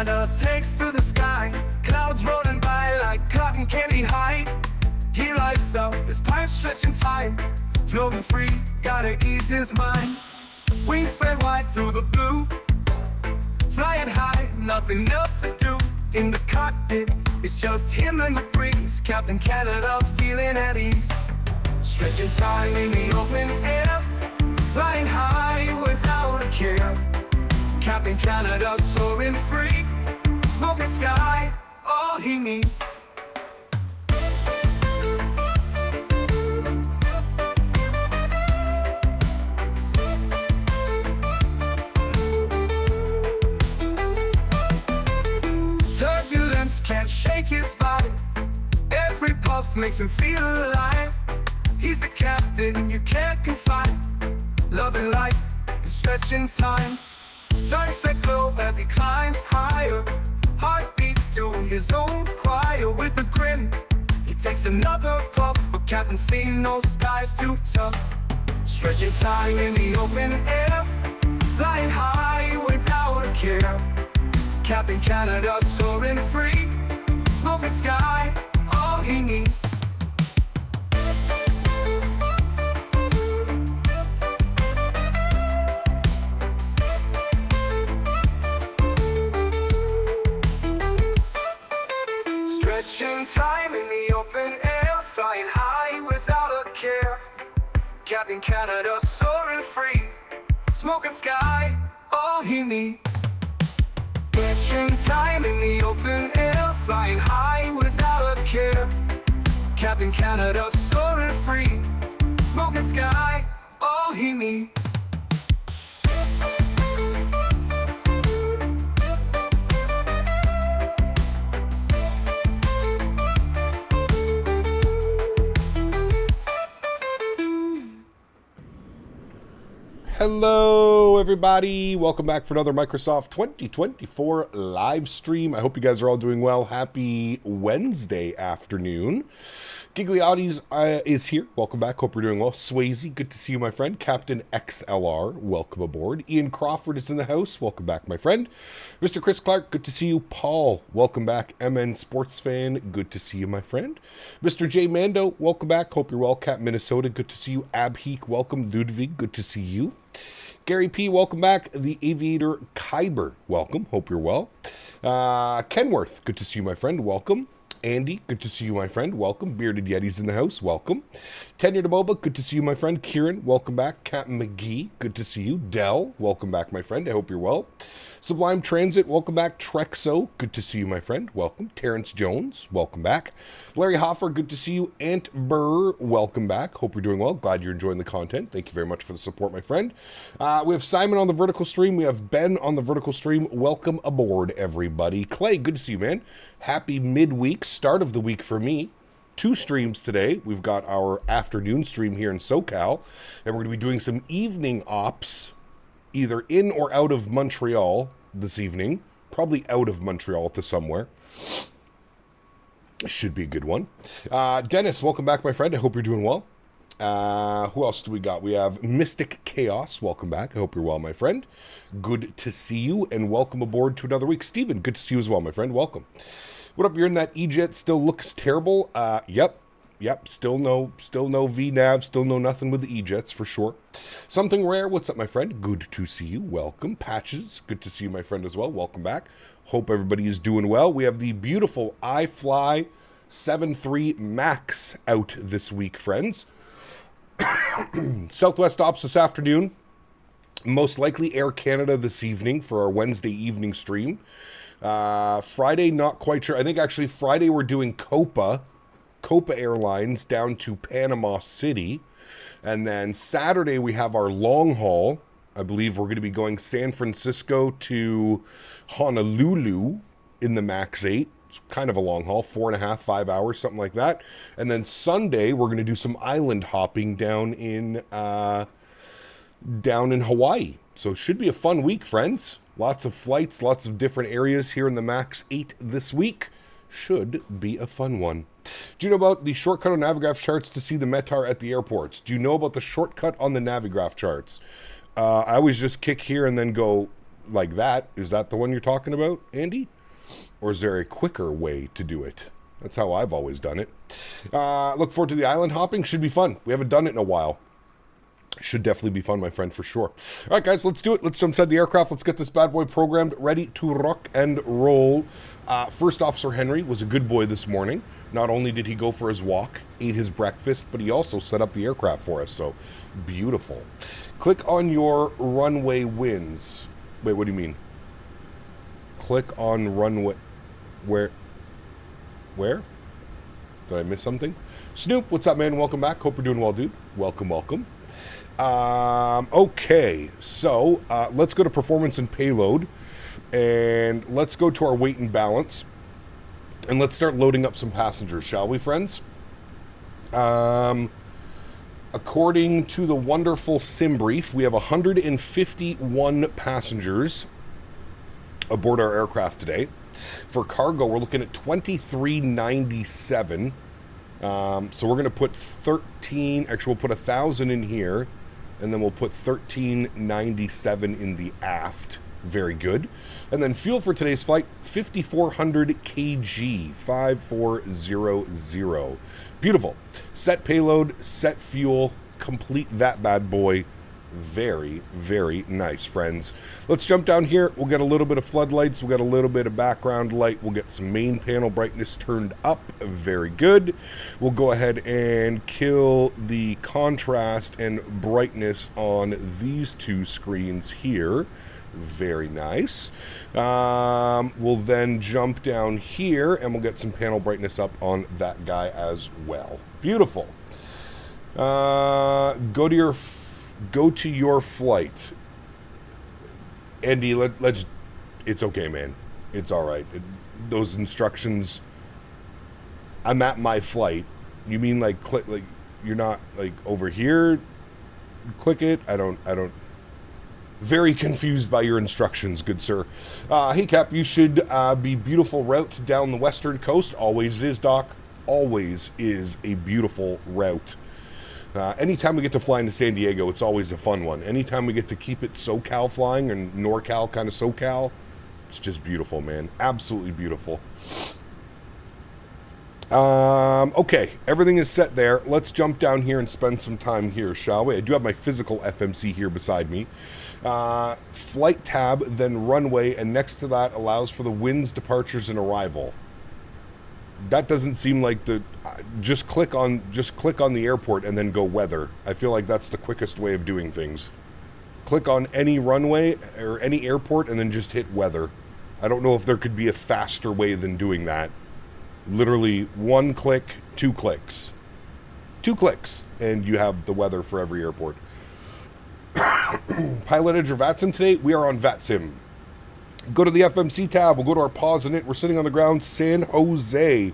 Canada takes to the sky, clouds rolling by like cotton candy high. He lights up, his pipe stretching time, floating free, gotta ease his mind. Wings spread wide through the blue, flying high, nothing else to do. In the cockpit, it's just him and the breeze, Captain Canada feeling at ease. Stretching time in the open air, flying high without a care. Captain Canada soaring free, smoking sky, all he needs. Turbulence can't shake his vibe, every puff makes him feel alive. He's the captain you can't confide, loving life and stretching time. Sunset glow as he climbs higher, heart beats to his own choir. With a grin, he takes another puff, for Captain C, no sky's too tough. Stretching time in the open air, flying high without a care. Captain Canada soaring free, smoking sky, all he needs. Stretching time in the open air, flying high without a care. Captain Canada soaring free, smoking sky, all he needs. Stretching time in the open air, flying high without a care. Captain Canada soaring free, smoking sky, all he needs. Hello everybody, welcome back for another Microsoft 2024 live stream. I hope you guys are all doing well. Happy Wednesday afternoon. Giggly Oddies is here. Welcome back, hope you're doing well. Swayze, good to see you, my friend. Captain XLR, welcome aboard. Ian Crawford is in the house. Welcome back, my friend. Mr. Chris Clark, good to see you. Paul, welcome back. MN Sports Fan, good to see you, my friend. Mr. J Mando, welcome back. Hope you're well. Cap Minnesota, good to see you. Abheek, welcome. Ludwig, good to see you. Gary P, welcome back. The Aviator Kyber, welcome. Hope you're well. Kenworth, good to see you, my friend. Welcome. Andy, good to see you, my friend. Welcome. Bearded Yeti's in the house. Welcome. Tenure to Moba, good to see you, my friend. Kieran, welcome back. Captain McGee, good to see you. Dell, welcome back, my friend. I hope you're well. Sublime Transit, welcome back. Trexo, good to see you, my friend. Welcome. Terrence Jones, welcome back. Larry Hoffer, good to see you. Ant Burr, welcome back. Hope you're doing well. Glad you're enjoying the content. Thank you very much for the support, my friend. We have Simon on the vertical stream. We have Ben on the vertical stream. Welcome aboard, everybody. Clay, good to see you, man. Happy midweek, start of the week for me. 2 streams today. We've got our afternoon stream here in SoCal, and we're going to be doing some evening ops, either in or out of Montreal this evening. Probably out of Montreal to somewhere. Should be a good one. Denis, welcome back, my friend. I hope you're doing well. Who else do we got? We have Mystic Chaos. Welcome back. I hope you're well, my friend. Good to see you, and welcome aboard to another week. Steven, good to see you as well, my friend. Welcome. What up? You're in that E-Jet. Still looks terrible. Yep. Still no VNAV. Still no nothing with the E-Jets for sure. Something Rare. What's up, my friend? Good to see you. Welcome. Patches. Good to see you, my friend, as well. Welcome back. Hope everybody is doing well. We have the beautiful iFly 7.3 MAX out this week, friends. Southwest Ops this afternoon. Most likely Air Canada this evening for our Wednesday evening stream. Friday, not quite sure. I think actually Friday we're doing Copa Airlines down to Panama City. And then Saturday we have our long haul. I believe we're going to be going San Francisco to Honolulu in the MAX8. It's kind of a long haul, 4.5, 5 hours, something like that. And then Sunday we're going to do some island hopping down in Hawaii. So it should be a fun week, friends. Lots of flights, lots of different areas here in the MAX8 this week. Should be a fun one. Do you know about the shortcut on Navigraph charts to see the METAR at the airports? Do you know about the shortcut on the Navigraph charts? I always just kick here and then go like that. Is that the one you're talking about, Andy? Or is there a quicker way to do it? That's how I've always done it. Look forward to the island hopping. Should be fun. We haven't done it in a while. Should definitely be fun, my friend, for sure. All right, guys, let's do it. Let's jump inside the aircraft. Let's get this bad boy programmed, ready to rock and roll. First Officer Henry was a good boy this morning. Not only did he go for his walk, ate his breakfast, but he also set up the aircraft for us, so beautiful. Click on your runway wins. Wait, what do you mean? Click on runway... Where? Did I miss something? Snoop, what's up, man? Welcome back. Hope you're doing well, dude. Welcome, welcome. Okay, so let's go to performance and payload, and let's go to our weight and balance, and let's start loading up some passengers, shall we, friends? According to the wonderful sim brief, we have 151 passengers aboard our aircraft today. For cargo, we're looking at 2397. So we're going to put 13, actually we'll put 1,000 in here, and then we'll put 1397 in the aft. Very good. And then fuel for today's flight, 5,400 kg, 5400. Beautiful. Set payload, set fuel, complete that bad boy. Very, very nice, friends. Let's jump down here. We'll get a little bit of floodlights. We'll get a little bit of background light. We'll get some main panel brightness turned up. Very good. We'll go ahead and kill the contrast and brightness on these two screens here. Very nice. We'll then jump down here and we'll get some panel brightness up on that guy as well. Beautiful. Go to your flight. Andy, let's... It's okay, man. It's all right. Those instructions... I'm at my flight. You mean like click... Like, you're not like over here? Click it? I don't... Very confused by your instructions, good sir. Hey, Cap, you should be beautiful route down the western coast. Always is, Doc. Always is a beautiful route. Anytime we get to fly into San Diego, it's always a fun one. Anytime we get to keep it SoCal flying and NorCal kind of SoCal, it's just beautiful, man. Absolutely beautiful. Okay, everything is set there. Let's jump down here and spend some time here, shall we? I do have my physical FMC here beside me. Flight tab, then runway, and next to that allows for the winds, departures, and arrival. That doesn't seem like the... just click on the airport and then go weather. I feel like that's the quickest way of doing things. Click on any runway or any airport and then just hit weather. I don't know if there could be a faster way than doing that. Literally 1 click, 2 clicks. 2 clicks, and you have the weather for every airport. Pilot Edge or VATSIM today? We are on VATSIM. Go to the FMC tab. We'll go to our pause in it. We're sitting on the ground. San Jose.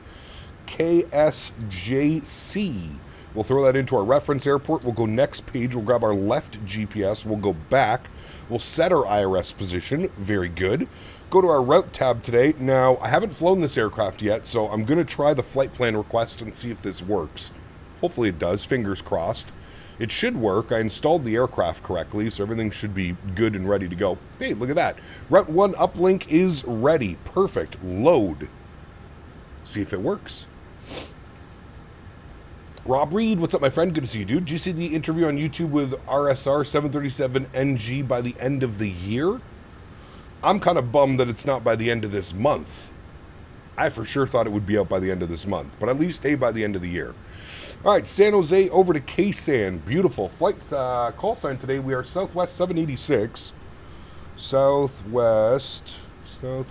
KSJC. We'll throw that into our reference airport. We'll go next page. We'll grab our left GPS. We'll go back. We'll set our IRS position. Very good. Go to our route tab today. Now, I haven't flown this aircraft yet, so I'm going to try the flight plan request and see if this works. Hopefully it does. Fingers crossed. It should work. I installed the aircraft correctly, so everything should be good and ready to go. Hey, look at that. Route 1 uplink is ready. Perfect. Load. See if it works. Rob Reed, what's up, my friend? Good to see you, dude. Did you see the interview on YouTube with RSR 737NG by the end of the year? I'm kind of bummed that it's not by the end of this month. I for sure thought it would be out by the end of this month, but at least by the end of the year. All right, San Jose over to K-San. Beautiful. Flight call sign today. We are Southwest 786. Southwest Well,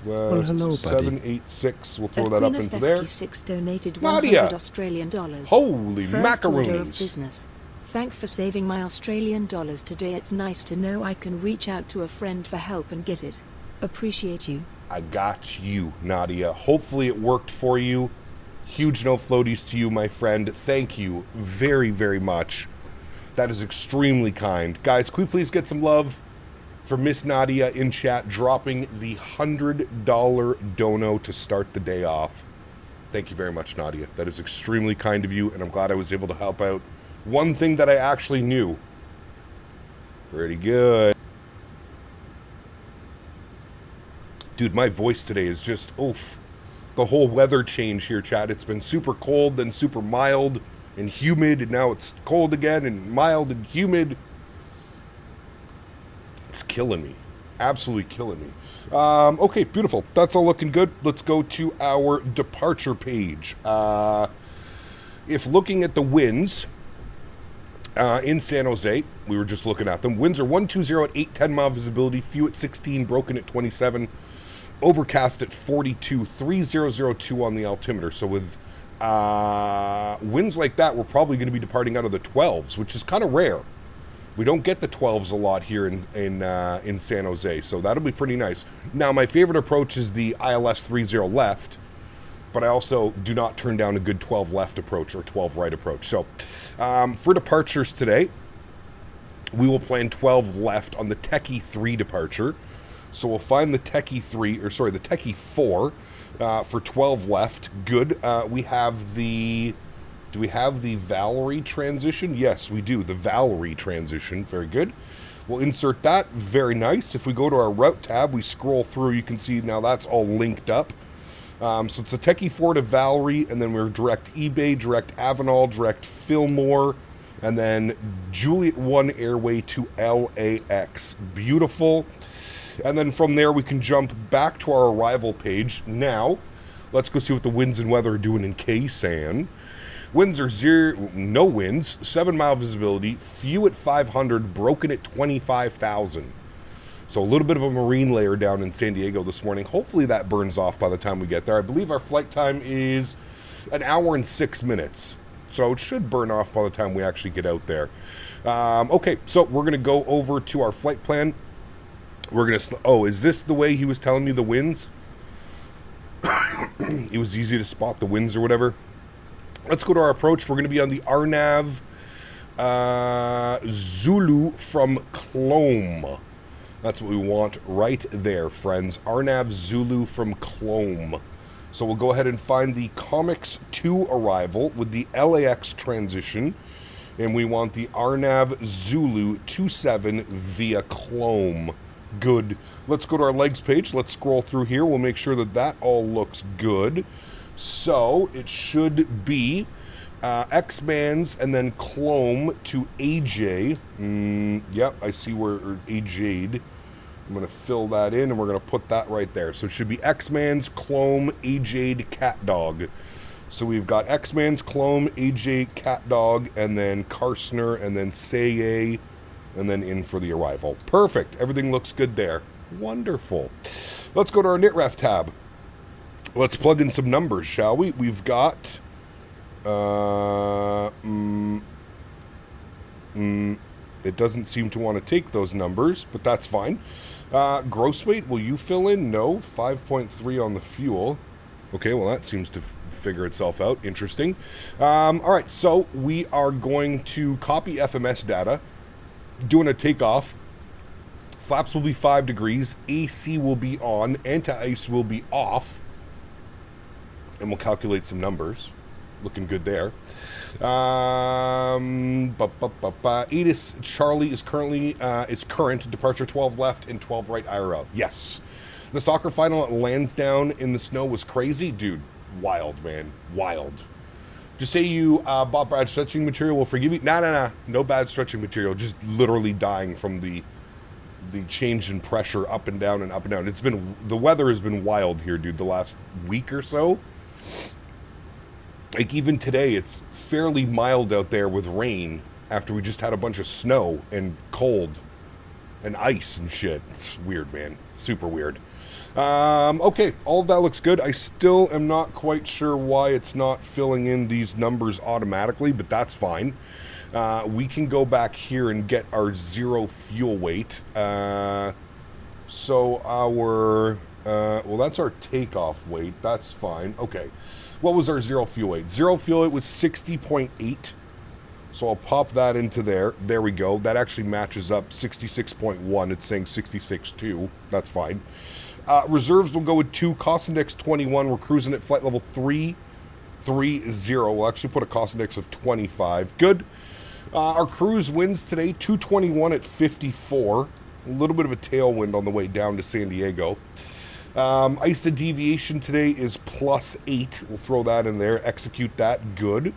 hello, 786. We'll throw that up into there. 6 donated 100 Nadya. Australian dollars. Holy First order of macaroons. business. Thanks for saving my Australian dollars today. It's nice to know I can reach out to a friend for help and get it. Appreciate you. I got you, Nadya. Hopefully it worked for you. Huge no floaties to you, my friend. Thank you very, very much. That is extremely kind. Guys, can we please get some love for Miss Nadya in chat dropping the $100 dono to start the day off. Thank you very much, Nadya. That is extremely kind of you, and I'm glad I was able to help out. One thing that I actually knew. Pretty good. Dude, my voice today is just, oof. The whole weather change here, chat. It's been super cold, then super mild and humid, and now it's cold again and mild and humid. It's killing me. Absolutely killing me. Okay, beautiful. That's all looking good. Let's go to our departure page. If looking at the winds in San Jose, we were just looking at them. Winds are 120 at 8, 10 mile visibility, few at 16, broken at 27, overcast at 42, 3002 on the altimeter. So with winds like that, we're probably going to be departing out of the 12s, which is kind of rare. We don't get the 12s a lot here in San Jose, so that'll be pretty nice. Now, my favorite approach is the ILS 30 left, but I also do not turn down a good 12 left approach or 12 right approach. So for departures today, we will plan 12 left on the Techie 3 departure. So we'll find the Techie 3, or sorry, the Techie 4 for 12 left. Good. We have the... Do we have the Valerie transition? Yes, we do. The Valerie transition. Very good. We'll insert that. Very nice. If we go to our route tab, we scroll through, you can see now that's all linked up. So it's a Techie 4 to Valerie, and then we're direct eBay, direct Avenal, direct Fillmore, and then Juliet 1 Airway to LAX. Beautiful. And then from there, we can jump back to our arrival page. Now, let's go see what the winds and weather are doing in K-San. Winds are no winds, 7 mile visibility, few at 500, broken at 25,000. So a little bit of a marine layer down in San Diego this morning. Hopefully that burns off by the time we get there. I believe our flight time is 1 hour and 6 minutes. So it should burn off by the time we actually get out there. Okay, so we're going to go over to our flight plan. We're going to... Oh, is this the way he was telling me the winds? It was easy to spot the winds or whatever. Let's go to our approach. We're going to be on the Arnav Zulu from Clome. That's what we want right there, friends. Arnav Zulu from Clome. So we'll go ahead and find the Comics 2 arrival with the LAX transition. And we want the Arnav Zulu 27 via Clome. Good. Let's go to our legs page. Let's scroll through here. We'll make sure that that all looks good. So it should be X-Mans and then Clome to AJ. Yep, I see where AJ'd. I'm going to fill that in and we're going to put that right there. So it should be X-Mans, Clome, AJ'd, Cat Dog. So we've got X-Mans, Clome, AJ, Cat Dog, and then Karstner, and then Saye, and then in for the arrival. Perfect. Everything looks good there. Wonderful. Let's go to our KnitRef tab. Let's plug in some numbers, shall we? We've got... it doesn't seem to want to take those numbers, but that's fine. Gross weight, will you fill in? No. 5.3 on the fuel. Okay, well, that seems to figure itself out. Interesting. All right, so we are going to copy FMS data, doing a takeoff. Flaps will be 5 degrees. AC will be on. Anti-ice will be off. And we'll calculate some numbers. Looking good there. Edis Charlie is current departure 12 left and 12 right IRL. Yes. The soccer final at Lansdowne in the snow was crazy. Dude, wild, man. Wild. Just say you bought bad stretching material, we'll forgive you. Nah. No bad stretching material. Just literally dying from the change in pressure up and down and up and down. It's been... The weather has been wild here, dude, the last week or so. Like, even today, it's fairly mild out there with rain after we just had a bunch of snow and cold and ice and shit. It's weird, man. Super weird. Okay, all of that looks good. I still am not quite sure why it's not filling in these numbers automatically, but that's fine. We can go back here and get our zero fuel weight. So our... well, that's our takeoff weight. That's fine. Okay. What was our zero fuel weight? Zero fuel weight was 60.8. So I'll pop that into there. There we go. That actually matches up 66.1. It's saying 66.2. That's fine. Reserves will go with 2. Cost index 21. We're cruising at flight level 330. We'll actually put a cost index of 25. Good. Our cruise winds today, 221 at 54. A little bit of a tailwind on the way down to San Diego. ISA deviation today is +8. We'll throw that in there, execute that, good.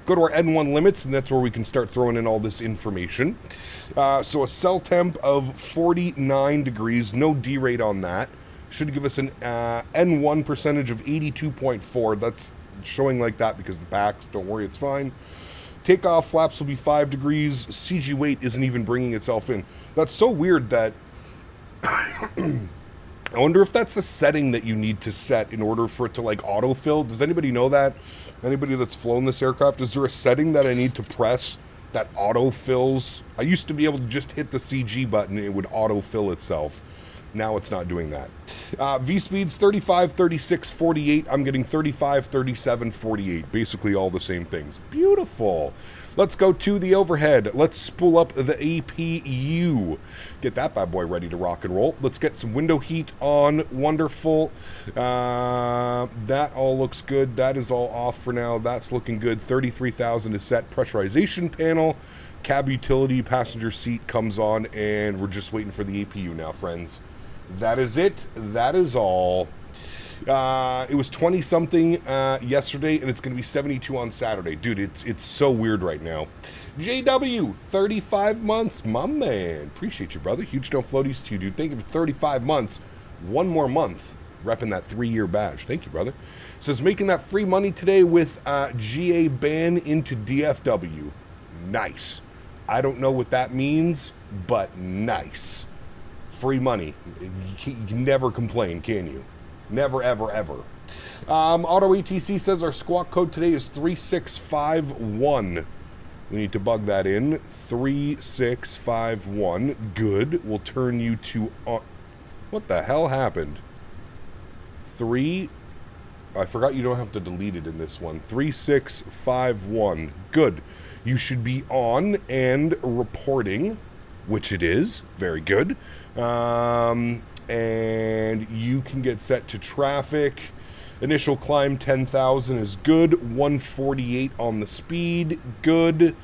Go to our N1 limits, and that's where we can start throwing in all this information. So a cell temp of 49 degrees, no D-rate on that. Should give us an N1 percentage of 82.4. That's showing like that because the backs, don't worry, it's fine. Takeoff flaps will be 5 degrees. CG weight isn't even bringing itself in. That's so weird that... I wonder if that's a setting that you need to set in order for it to, like, autofill. Does anybody know that? Anybody that's flown this aircraft? Is there a setting that I need to press that autofills? I used to be able to just hit the CG button and it would autofill itself. Now it's not doing that. V-speeds 35, 36, 48. I'm getting 35, 37, 48. Basically all the same things. Beautiful. Let's go to the overhead. Let's spool up the APU. Get that bad boy ready to rock and roll. Let's get some window heat on. Wonderful. That all looks good. That is all off for now. That's looking good. 33,000 is set. Pressurization panel. Cab utility, passenger seat comes on, and we're just waiting for the APU now, friends. That is it. That is all. It was 20-something yesterday, and it's going to be 72 on Saturday. Dude, it's so weird right now. JW, 35 months. My man. Appreciate you, brother. Huge no floaties to you, dude. Thank you for 35 months. One more month. Repping that 3-year badge. Thank you, brother. Says making that free money today with GA ban into DFW. Nice. I don't know what that means, but nice. Free money. You can never complain, can you? Never, ever, ever. Auto ATC says our squawk code today is 3651. We need to bug that in. 3651. Good. We'll turn you to... what the hell happened? I forgot you don't have to delete it in this one. 3651. Good. You should be on and reporting, which it is. Very good. And you can get set to traffic. Initial climb 10,000 is good. 148 on the speed. Good.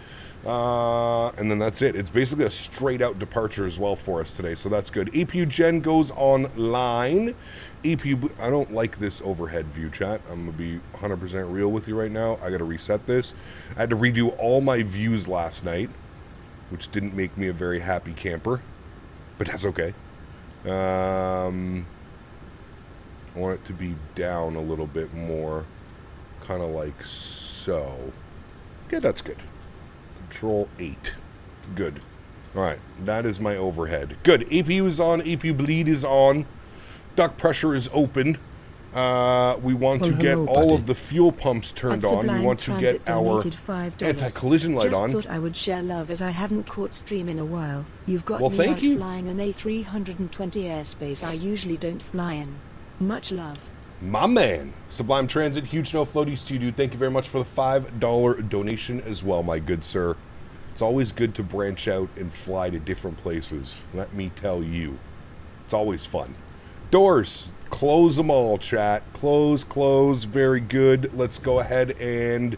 And then that's it. It's basically a straight out departure as well for us today, so that's good. APU gen goes online. APU, I don't like this overhead view, chat. I'm going to be 100% real with you right now. I got to reset this. I had to redo all my views last night, which didn't make me a very happy camper, but that's okay. I want it to be down a little bit more, kind of like so. Yeah, that's good. Control 8. Good. All right, that is my overhead. Good. APU is on. APU bleed is on. Duct pressure is open. We want to get all of the fuel pumps turned on. We want to get our anti-collision light on. Just thought I would share love as I haven't caught stream in a while. You've got me thank you. flying an A320 airspace I usually don't fly in. Much love. My man. Sublime Transit, huge no floaties to you, dude. Thank you very much for the $5 donation as well, my good sir. It's always good to branch out and fly to different places. Let me tell you. It's always fun. Doors. Close them all, chat. Close, close. Very good. Let's go ahead and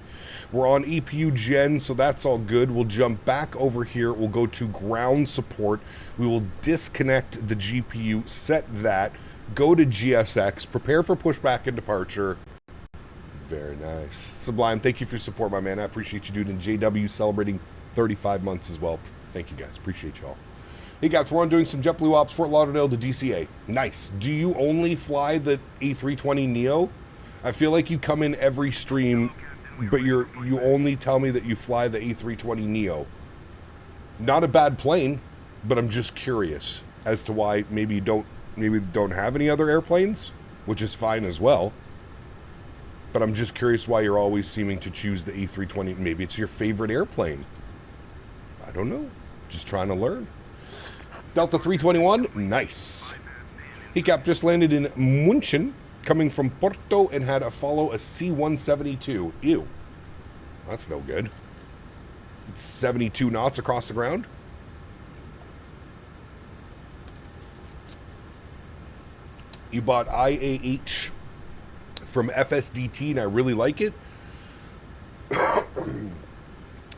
we're on EPU gen, so that's all good. We'll jump back over here. We'll go to ground support. We will disconnect the GPU, set that, go to GSX, prepare for pushback and departure. Very nice. Sublime, thank you for your support, my man. I appreciate you, dude. And JW celebrating 35 months as well. Thank you, guys. Appreciate y'all. Hey, guys, we're on doing some JetBlue ops, Fort Lauderdale to DCA. Nice. Do you only fly the A320neo? I feel like you come in every stream, but you only tell me that you fly the A320neo. Not a bad plane, but I'm just curious as to why maybe you don't have any other airplanes, which is fine as well. But I'm just curious why you're always seeming to choose the A320. Maybe it's your favorite airplane. I don't know. Just trying to learn. Delta 321, nice. Hiccup just landed in München, coming from Porto, and had to follow a C-172. Ew. That's no good. It's 72 knots across the ground. You bought IAH from FSDT, and I really like it.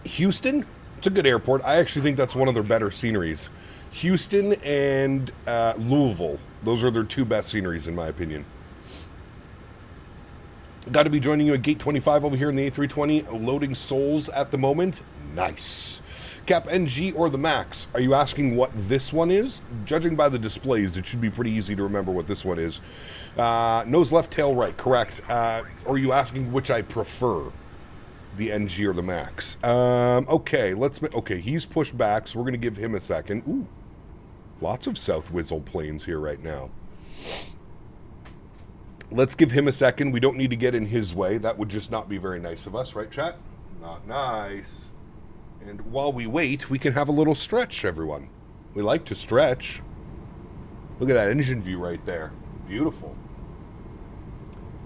Houston, it's a good airport. I actually think that's one of their better sceneries. Houston and Louisville. Those are their two best sceneries, in my opinion. Got to be joining you at Gate 25 over here in the A320. Loading souls at the moment. Nice. Cap NG or the Max? Are you asking what this one is? Judging by the displays, it should be pretty easy to remember what this one is. Nose left, tail right, correct. Or are you asking which I prefer? The NG or the Max? Okay, okay, he's pushed back, so we're going to give him a second. Ooh, lots of South Whistle planes here right now. Let's give him a second. We don't need to get in his way. That would just not be very nice of us, right, chat? Not nice. And while we wait, we can have a little stretch, everyone. We like to stretch. Look at that engine view right there. Beautiful.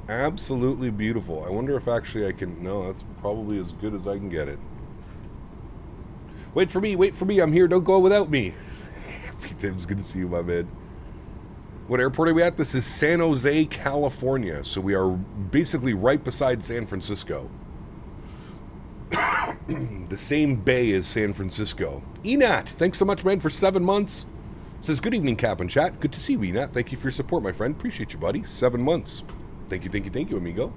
Absolutely beautiful. I wonder if actually I can... No, that's probably as good as I can get it. Wait for me, I'm here, don't go without me. It's good to see you, my man. What airport are we at? This is San Jose, California. So we are basically right beside San Francisco. The same bay as San Francisco. Enat, thanks so much, man, for 7 months. Says, good evening, Cap and Chat. Good to see you, Enat. Thank you for your support, my friend. Appreciate you, buddy. 7 months. Thank you, amigo.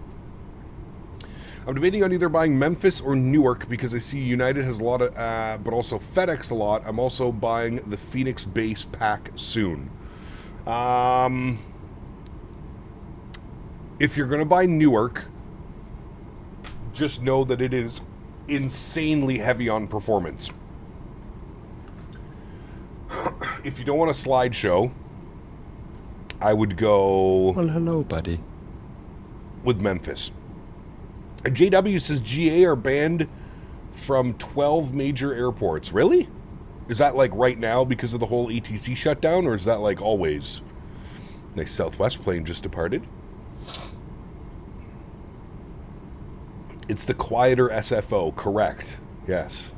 I'm debating on either buying Memphis or Newark because I see United has a lot of, but also FedEx a lot. I'm also buying the Phoenix base pack soon. If you're going to buy Newark, just know that it is insanely heavy on performance. If you don't want a slideshow, I would go... Well, hello, buddy. With Memphis. JW says GA are banned from 12 major airports. Really? Is that like right now because of the whole ETC shutdown, or is that like always? Nice Southwest plane just departed. It's the quieter SFO, correct. Yes.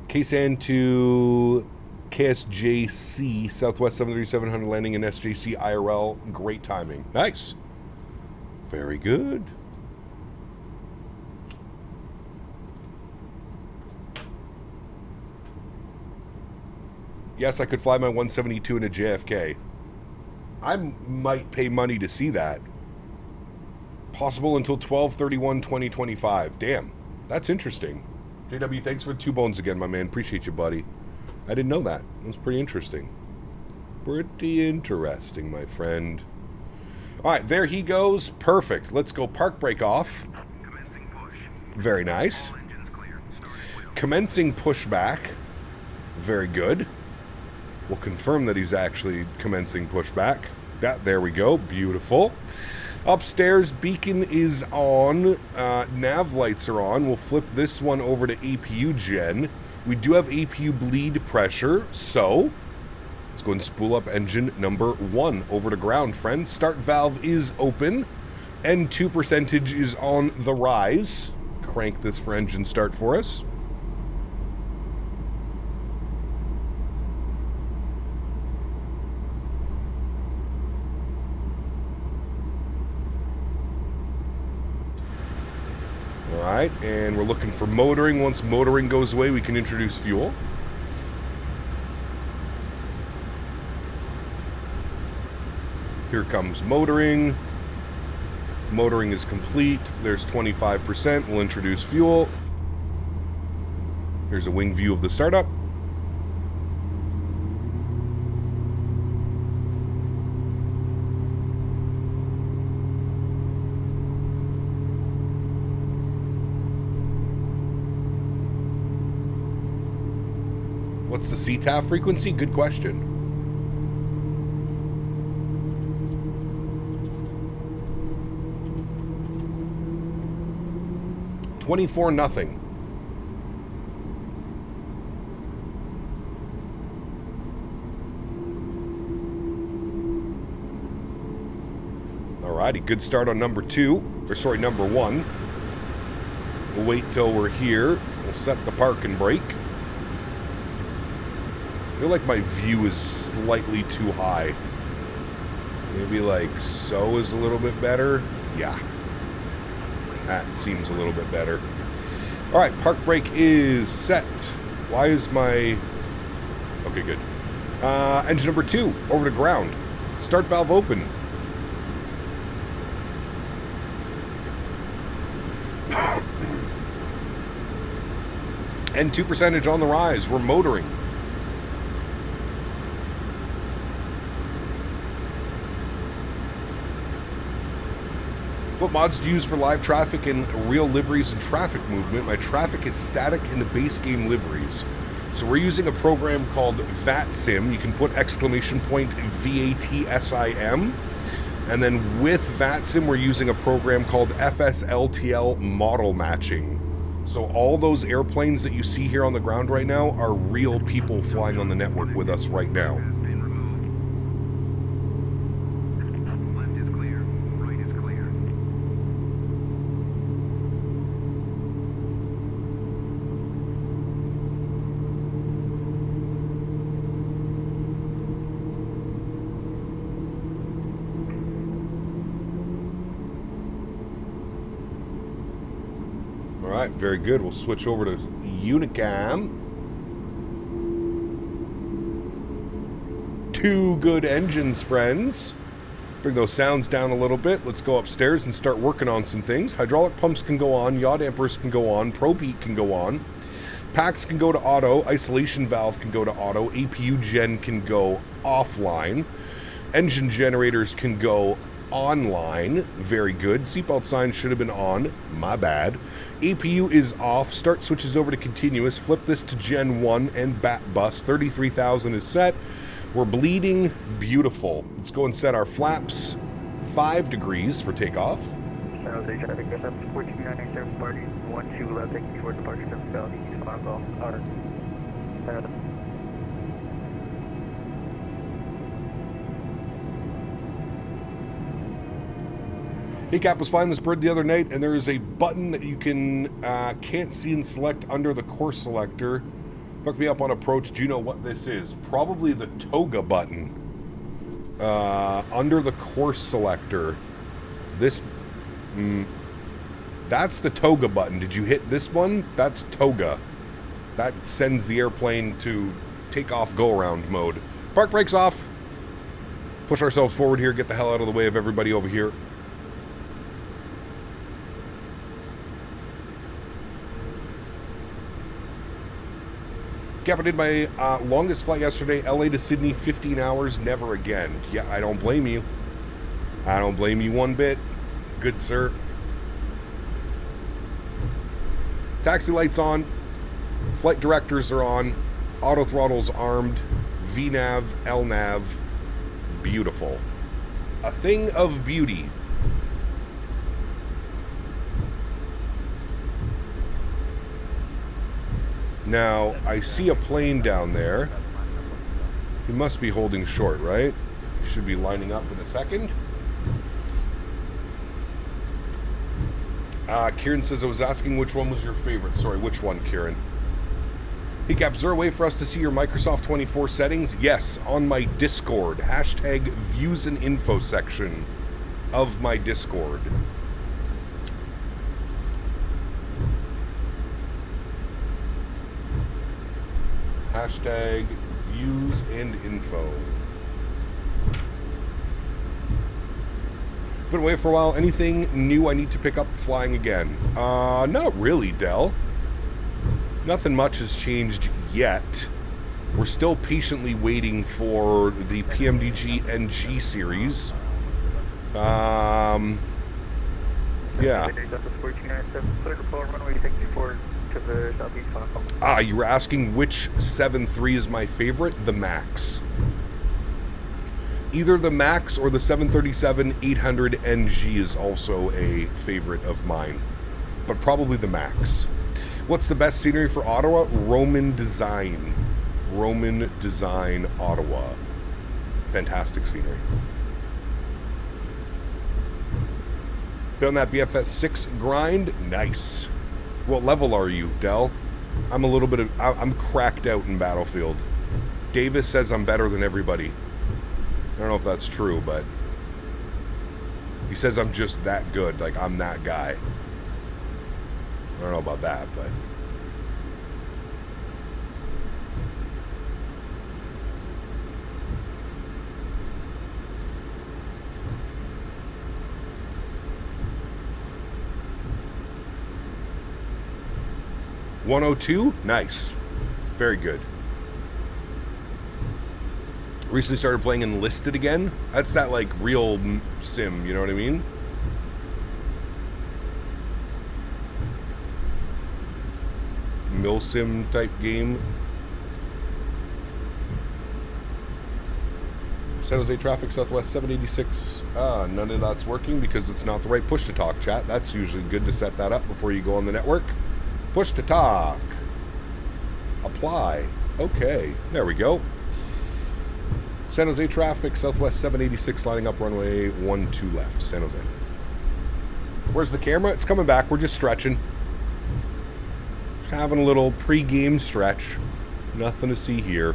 KSAN to KSJC, Southwest 73700 landing in SJC IRL. Great timing. Nice. Very good. Yes, I could fly my 172 in a JFK. I might pay money to see that. Possible until 12/31/2025. Damn, that's interesting. JW, thanks for the 2 bones again, my man. Appreciate you, buddy. I didn't know that. That's pretty interesting. Pretty interesting, my friend. All right, there he goes. Perfect. Let's go park brake off. Very nice. Commencing pushback. Very good. We'll confirm that he's actually commencing pushback. There we go. Beautiful. Upstairs, beacon is on. Nav lights are on. We'll flip this one over to APU gen. We do have APU bleed pressure, so let's go and spool up engine number 1 over to ground, friends. Start valve is open. N2 percentage is on the rise. Crank this for engine start for us. Alright, and we're looking for motoring. Once motoring goes away, we can introduce fuel. Here comes motoring. Motoring is complete. There's 25%. We'll introduce fuel. Here's a wing view of the startup. What's the CTAF frequency? Good question. $24-0. Alrighty, good start on number 2. Or sorry, number 1. We'll wait till we're here. We'll set the parking brake. I feel like my view is slightly too high. Maybe like so is a little bit better. Yeah. That seems a little bit better. All right, park brake is set. Why is my... Okay, good. Engine number 2, over to ground. Start valve open. N2 percentage on the rise. We're motoring. What mods do you use for live traffic and real liveries and traffic movement? My traffic is static in the base game liveries. So we're using a program called VATSIM. You can put exclamation point VATSIM. And then with VATSIM, we're using a program called FSLTL model matching. So all those airplanes that you see here on the ground right now are real people flying on the network with us right now. Alright, very good. We'll switch over to Unicam. 2 good engines, friends. Bring those sounds down a little bit. Let's go upstairs and start working on some things. Hydraulic pumps can go on. Yaw dampers can go on. Probe heat can go on. Packs can go to auto. Isolation valve can go to auto. APU gen can go offline. Engine generators can go online. Very good. Seatbelt sign should have been on. My bad. APU is off. Start switches over to continuous. Flip this to Gen 1 and bat bus. 33,000 is set. We're bleeding. Beautiful. Let's go and set our flaps 5 degrees for takeoff. ACAP was flying this bird the other night, and there is a button that you can't see and select under the course selector. Fuck me up on approach. Do you know what this is? Probably the toga button. Under the course selector. This... that's the toga button. Did you hit this one? That's toga. That sends the airplane to takeoff go-around mode. Park brakes off. Push ourselves forward here. Get the hell out of the way of everybody over here. Cap, I did my longest flight yesterday, LA to Sydney, 15 hours, never again. Yeah, I don't blame you. I don't blame you one bit. Good, sir. Taxi lights on. Flight directors are on. Auto throttles armed. VNAV, LNAV. Beautiful. A thing of beauty. Now, I see a plane down there. He must be holding short, right? He should be lining up in a second. Kieran says, I was asking which one was your favorite. Sorry, which one, Kieran? Hey, Cap, is there a way for us to see your Microsoft 24 settings? Yes, on my Discord. Hashtag views and info section of my Discord. Hashtag views and info. Been away for a while. Anything new I need to pick up flying again? Not really, Dell. Nothing much has changed yet. We're still patiently waiting for the PMDG NG series. Yeah. You were asking which 7.3 is my favorite? The MAX. Either the MAX or the 737-800 NG is also a favorite of mine. But probably the MAX. What's the best scenery for Ottawa? Roman Design. Roman Design, Ottawa. Fantastic scenery. Been on that BFS 6 grind? Nice. What level are you, Dell? I'm a little bit of... I'm cracked out in Battlefield. Davis says I'm better than everybody. I don't know if that's true, but... he says I'm just that good. Like, I'm that guy. I don't know about that, but... $102? Nice. Very good. Recently started playing Enlisted again. That's that, like, real sim, you know what I mean? Milsim type game. San Jose traffic, Southwest 786. None of that's working because it's not the right push to talk, chat. That's usually good to set that up before you go on the network. Push to talk. Apply. Okay, there we go. San Jose traffic, Southwest 786, lining up runway 12 left. San Jose. Where's the camera? It's coming back. We're just stretching. Just having a little pre-game stretch. Nothing to see here.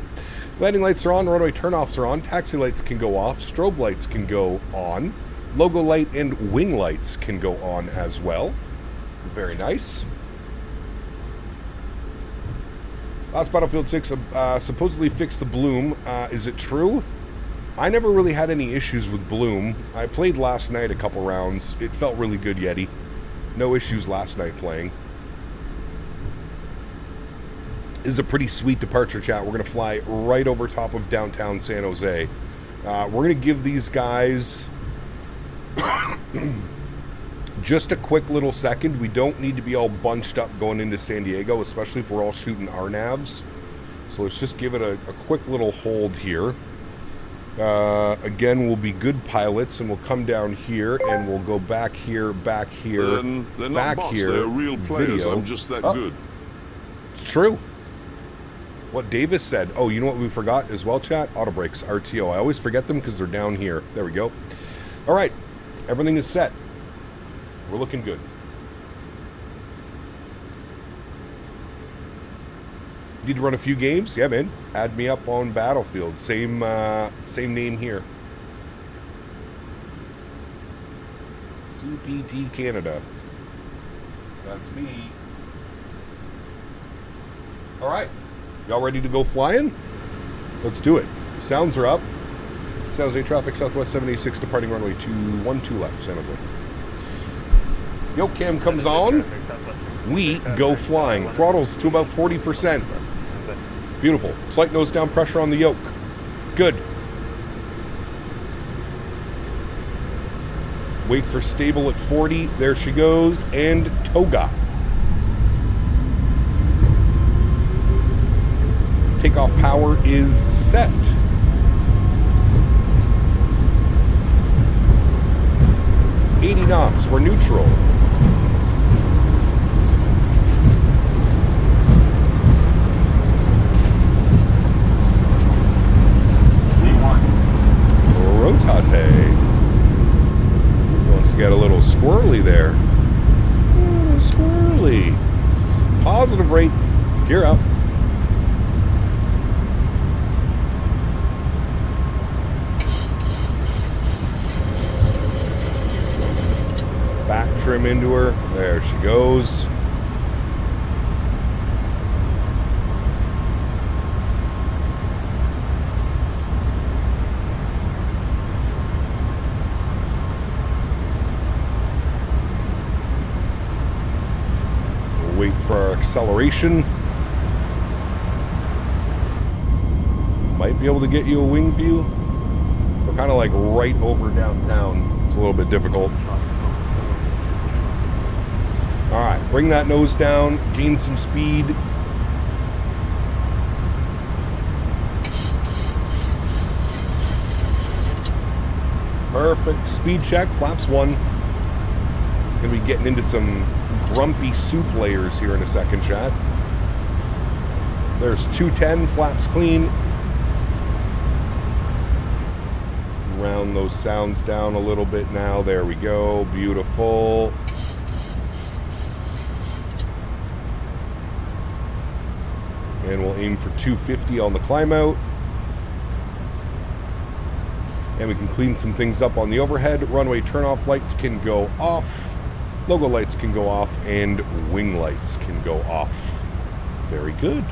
Landing lights are on. Runway turnoffs are on. Taxi lights can go off. Strobe lights can go on. Logo light and wing lights can go on as well. Very nice. Last Battlefield 6 supposedly fixed the bloom. Is it true? I never really had any issues with bloom. I played last night a couple rounds. It felt really good, Yeti. No issues last night playing. This is a pretty sweet departure, chat. We're going to fly right over top of downtown San Jose. We're going to give these guys just a quick little second. We don't need to be all bunched up going into San Diego, especially if we're all shooting RNAVs. So let's just give it a quick little hold here. Again, we'll be good pilots, and we'll come down here, and we'll go back here, back here, they're not back bots, here. They're real players. Video. I'm just that good. It's true. What Davis said. Oh, you know what we forgot as well, chat? Auto brakes, RTO. I always forget them because they're down here. There we go. All right. Everything is set. We're looking good. Need to run a few games? Yeah, man. Add me up on Battlefield. Same name here. CPT Canada. That's me. All right. Y'all ready to go flying? Let's do it. Sounds are up. San Jose traffic, Southwest 786, departing runway 12 left, San Jose. Yoke cam comes on. We go flying. Throttles to about 40%. Beautiful. Slight nose down pressure on the yoke. Good. Wait for stable at 40. There she goes. And toga. Takeoff power is set. $80 knots. We're neutral. Rotate. Wants to get a little squirrely there. Squirrely. Positive rate. Gear up. Back trim into her. There she goes. We'll wait for our acceleration. Might be able to get you a wing view. We're kind of like right over downtown. It's a little bit difficult. Alright, bring that nose down, gain some speed. Perfect. Speed check, flaps 1. Gonna be getting into some grumpy soup layers here in a second, chat. There's 210, flaps clean. Round those sounds down a little bit now. There we go. Beautiful. And we'll aim for 250 on the climb out. And we can clean some things up on the overhead. Runway turnoff lights can go off. Logo lights can go off and wing lights can go off. Very good.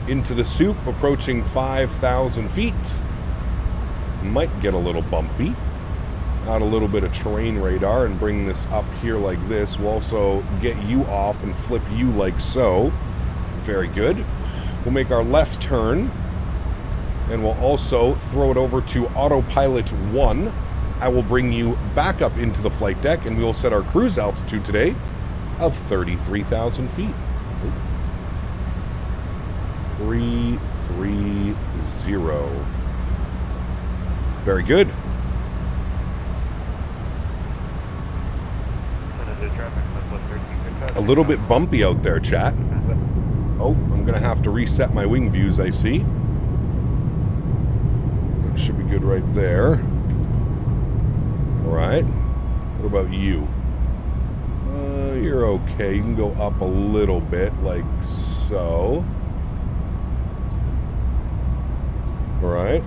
Into the soup, approaching 5,000 feet. Might get a little bumpy. Add a little bit of terrain radar and bring this up here like this. We'll also get you off and flip you like so. Very good. We'll make our left turn. And we'll also throw it over to autopilot 1. I will bring you back up into the flight deck, and we will set our cruise altitude today of 33,000 feet. 330. Very good. A little bit bumpy out there, chat. Oh, I'm going to have to reset my wing views, I see. That should be good right there. Alright. What about you? You're okay. You can go up a little bit, like so. Alright.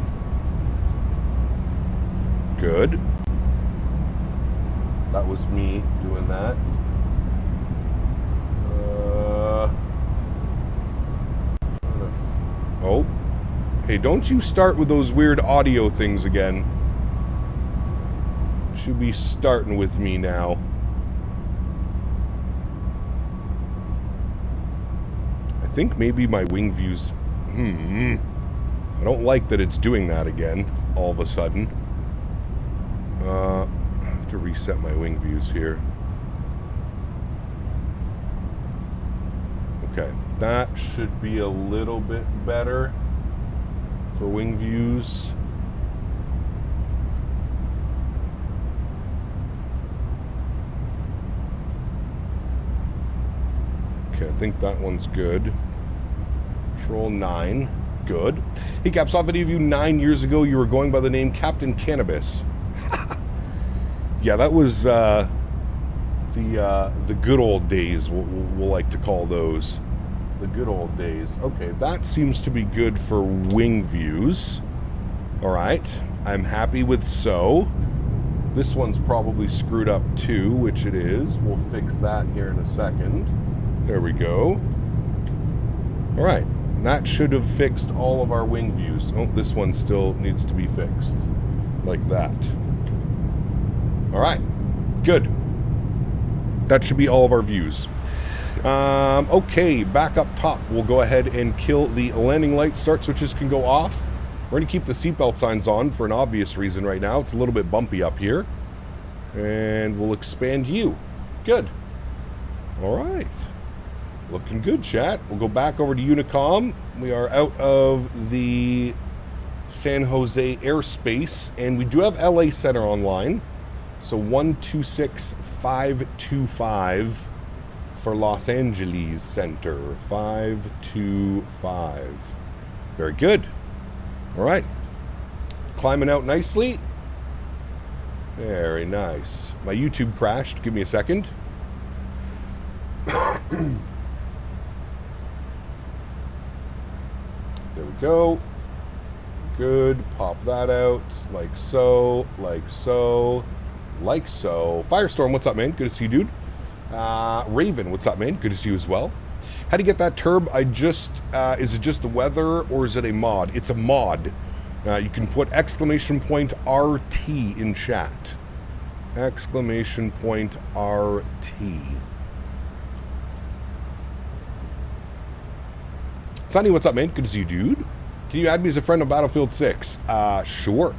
Good. That was me doing that. Oh. Hey, don't you start with those weird audio things again. Should be starting with me now. I think maybe my wing views... I don't like that it's doing that again, all of a sudden. I have to reset my wing views here. Okay, that should be a little bit better for wing views. Okay, I think that one's good. Control 9. Good. Hey, Caps, saw a video of you 9 years ago. You were going by the name Captain Cannabis. Yeah, that was the good old days, we'll like to call those. The good old days. Okay, that seems to be good for wing views. Alright, I'm happy with so. This one's probably screwed up too, which it is. We'll fix that here in a second. There we go. Alright, that should have fixed all of our wing views. Oh, this one still needs to be fixed. Like that. Alright, good. That should be all of our views. Okay, back up top. We'll go ahead and kill the landing light. Start switches can go off. We're going to keep the seatbelt signs on for an obvious reason right now. It's a little bit bumpy up here. And we'll expand you. Good. Alright. Looking good, chat. We'll go back over to Unicom. We are out of the San Jose airspace, and we do have LA Center online. So 126525 for Los Angeles Center. 525. Very good. All right. Climbing out nicely. Very nice. My YouTube crashed. Give me a second. There we go. Good. Pop that out. Like so. Like so. Like so. Firestorm, what's up, man? Good to see you, dude. Raven, what's up, man? Good to see you as well. How do you get that turb? Is it just the weather or is it a mod? It's a mod. You can put exclamation point RT in chat. Exclamation point RT. Sonny, what's up, man? Good to see you, dude. Can you add me as a friend on Battlefield 6? Sure.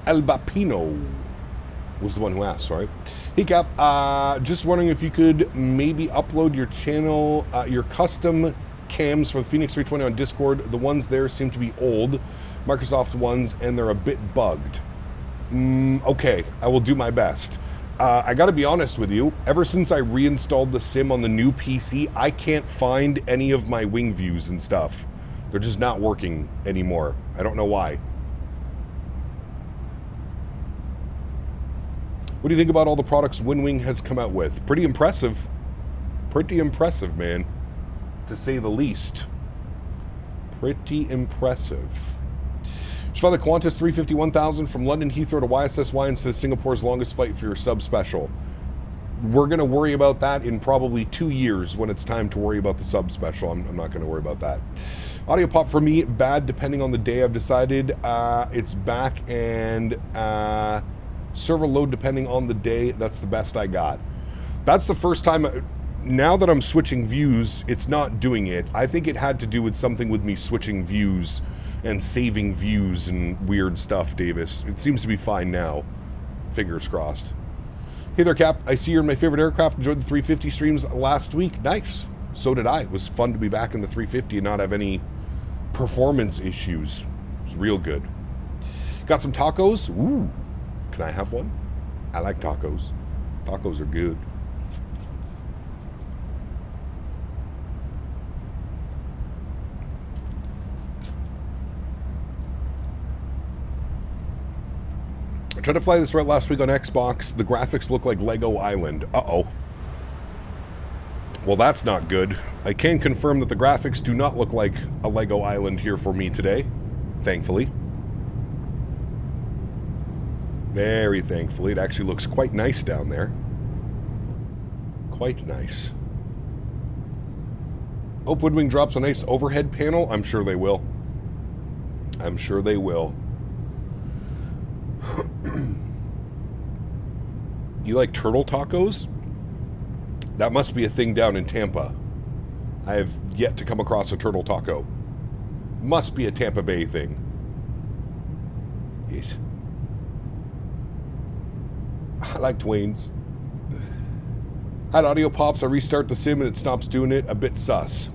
El Bapino was the one who asked, sorry. Hey, Cap, just wondering if you could maybe upload your channel, your custom cams for the Phoenix 320 on Discord. The ones there seem to be old, Microsoft ones, and they're a bit bugged. Okay, I will do my best. I gotta be honest with you, ever since I reinstalled the sim on the new PC, I can't find any of my wing views and stuff. They're just not working anymore. I don't know why. What do you think about all the products WinWing has come out with? Pretty impressive. Pretty impressive, man. To say the least. Pretty impressive. Just found the Qantas 350-1000 from London Heathrow to YSSY instead of Singapore's longest flight for your sub special. We're going to worry about that in probably 2 years when it's time to worry about the sub special. I'm not going to worry about that. Audio pop for me, bad depending on the day. I've decided it's back, and server load depending on the day. That's the best I got. That's the first time. Now that I'm switching views, it's not doing it. I think it had to do with something with me switching views and saving views and weird stuff, Davis. It seems to be fine now. Fingers crossed. Hey there, Cap. I see you're in my favorite aircraft. Enjoyed the 350 streams last week. Nice. So did I. It was fun to be back in the 350 and not have any performance issues. It was real good. Got some tacos. Ooh. Can I have one? I like tacos. Tacos are good. I tried to fly this route last week on Xbox. The graphics look like Lego Island. Uh-oh. Well, that's not good. I can confirm that the graphics do not look like a Lego Island here for me today. Thankfully. Very thankfully. It actually looks quite nice down there. Quite nice. Hope Woodwing drops a nice overhead panel. I'm sure they will. I'm sure they will. You like turtle tacos? That must be a thing down in Tampa. I have yet to come across a turtle taco. Must be a Tampa Bay thing. Yes. I like Twains. Had audio pops. I restart the sim and it stops doing it. A bit sus.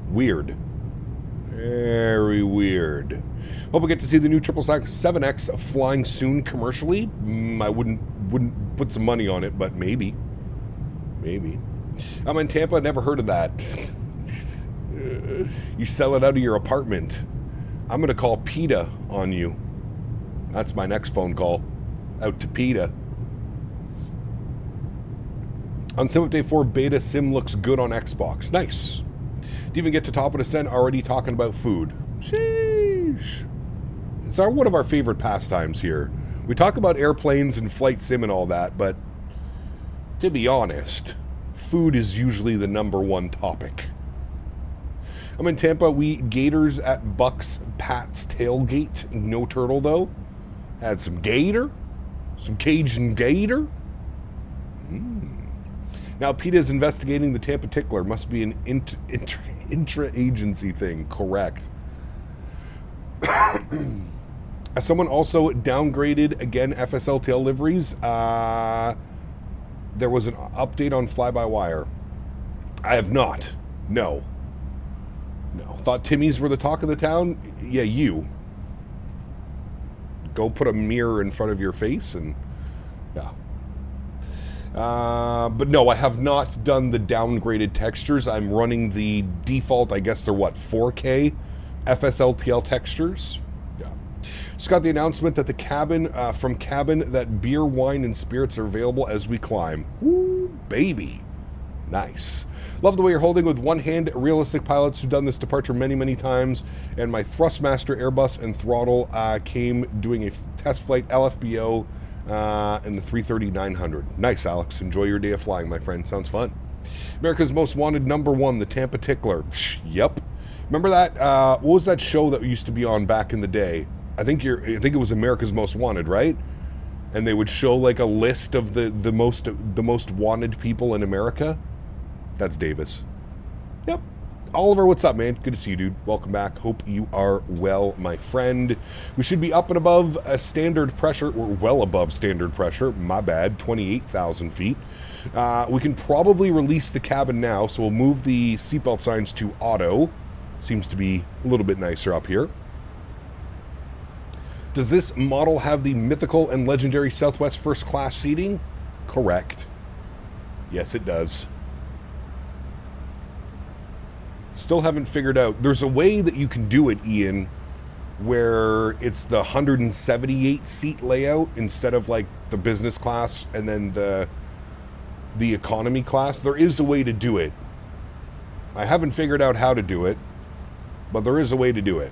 Weird. Very weird. Hope we get to see the new 777X flying soon commercially. I wouldn't put some money on it, but maybe. Maybe. I'm in Tampa. Never heard of that. You sell it out of your apartment. I'm going to call PETA on you. That's my next phone call. Out to PETA. On Sim Update 4 beta, Sim looks good on Xbox. Nice. Didn't even get to top of the descent, already talking about food. Sheesh. It's one of our favorite pastimes here. We talk about airplanes and flight sim and all that, but to be honest, food is usually the #1 topic. I'm in Tampa. We eat gators at Buck's Pat's Tailgate. No turtle, though. Had some gator. Some Cajun gator. Now, PETA is investigating the Tampa Tickler. Must be an intra-agency thing. Correct. Someone also downgraded, again, FSLTL liveries. There was an update on fly-by-wire. I have not. No. No. Thought Timmy's were the talk of the town? Yeah, you. Go put a mirror in front of your face and... yeah. But no, I have not done the downgraded textures. I'm running the default, I guess they're what, 4K FSLTL textures? Yeah. Just got the announcement that the cabin, from Cabin, that beer, wine, and spirits are available as we climb. Woo, baby. Nice. Love the way you're holding with one hand. Realistic pilots who've done this departure many, many times. And my Thrustmaster Airbus and throttle came doing a test flight LFBO in the 330-900. Nice, Alex. Enjoy your day of flying, my friend. Sounds fun. America's Most Wanted #1, the Tampa Tickler. Yep. Remember that? What was that show that used to be on back in the day? I think it was America's Most Wanted, right? And they would show like a list of the most wanted people in America. That's Davis. Yep. Oliver, what's up, man? Good to see you, dude. Welcome back. Hope you are well, my friend. We should be up and above a standard pressure. We're well above standard pressure. My bad. 28,000 feet. We can probably release the cabin now, so we'll move the seatbelt signs to auto. Seems to be a little bit nicer up here. Does this model have the mythical and legendary Southwest first class seating? Correct. Yes, it does. Still haven't figured out. There's a way that you can do it, Ian, where it's the 178 seat layout instead of like the business class and then the economy class. There is a way to do it. I haven't figured out how to do it, but there is a way to do it.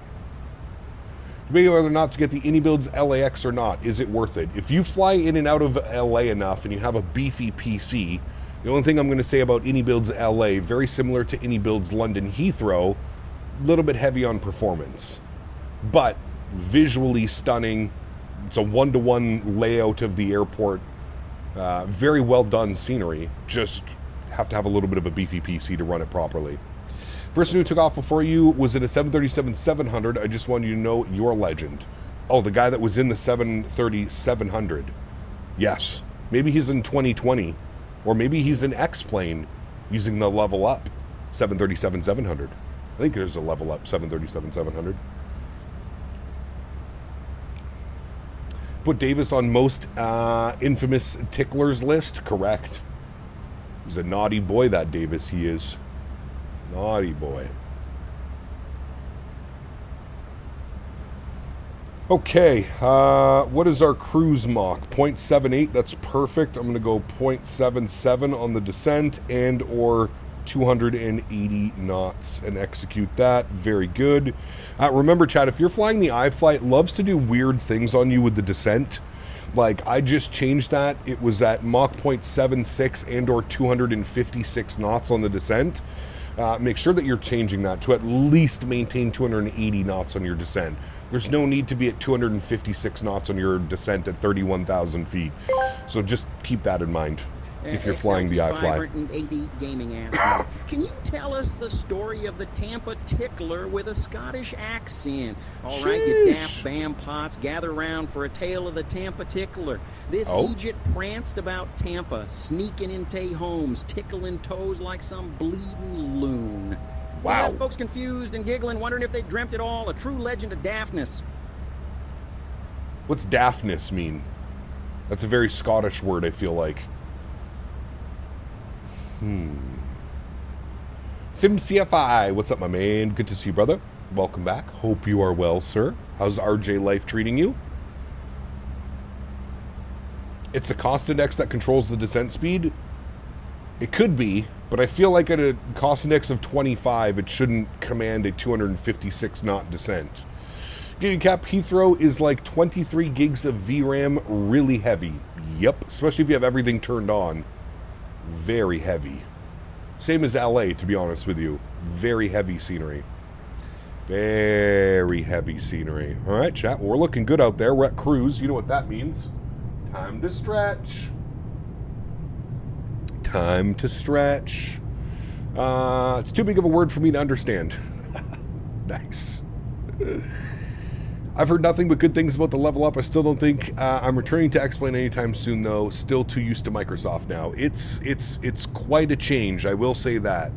Debating whether or not to get the AnyBuilds LAX or not. Is it worth it? If you fly in and out of LA enough and you have a beefy PC, the only thing I'm going to say about AnyBuilds LA, very similar to AnyBuilds London Heathrow, a little bit heavy on performance. But visually stunning. It's a one-to-one layout of the airport. Very well done scenery. Just have to have a little bit of a beefy PC to run it properly. Person who took off before you was in a 737-700. I just wanted you to know you're a legend. Oh, the guy that was in the 737-700. Yes. Maybe he's in 2020. Or maybe he's in X-Plane using the level up 737-700. I think there's a level up 737-700. Put Davis on most infamous ticklers list. Correct. He's a naughty boy, that Davis. He is. Naughty boy. Okay. What is our cruise Mach? 0.78. That's perfect. I'm going to go 0.77 on the descent and or 280 knots and execute that. Very good. Remember, Chad, if you're flying the iFly, it loves to do weird things on you with the descent. Like, I just changed that. It was at Mach 0.76 and or 256 knots on the descent. Make sure that you're changing that to at least maintain 280 knots on your descent. There's no need to be at 256 knots on your descent at 31,000 feet. So just keep that in mind if you're flying the iFly. 580 gaming ass. Can you tell us the story of the Tampa tickler with a Scottish accent? All right, you daft bam pots, gather round for a tale of the Tampa tickler. This Egypt pranced about Tampa, sneaking into homes, tickling toes like some bleeding loon. Wow. You got folks confused and giggling, wondering if they dreamt it all. A true legend of daftness. What's daftness mean? That's a very Scottish word, I feel like. SimCFI, what's up, my man? Good to see you, brother. Welcome back. Hope you are well, sir. How's RJ life treating you? It's the cost index that controls the descent speed. It could be, but I feel like at a cost index of 25, it shouldn't command a 256 knot descent. Getting cap Heathrow is like 23 gigs of VRAM, really heavy. Yep, especially if you have everything turned on. Very heavy. Same as LA, to be honest with you. Very heavy scenery. Very heavy scenery. All right, chat. Well, we're looking good out there. We're at cruise. You know what that means. Time to stretch. Time to stretch. It's too big of a word for me to understand. Nice. I've heard nothing but good things about the level up. I still don't think I'm returning to X-Plane anytime soon, though. Still too used to Microsoft now. It's quite a change. I will say that.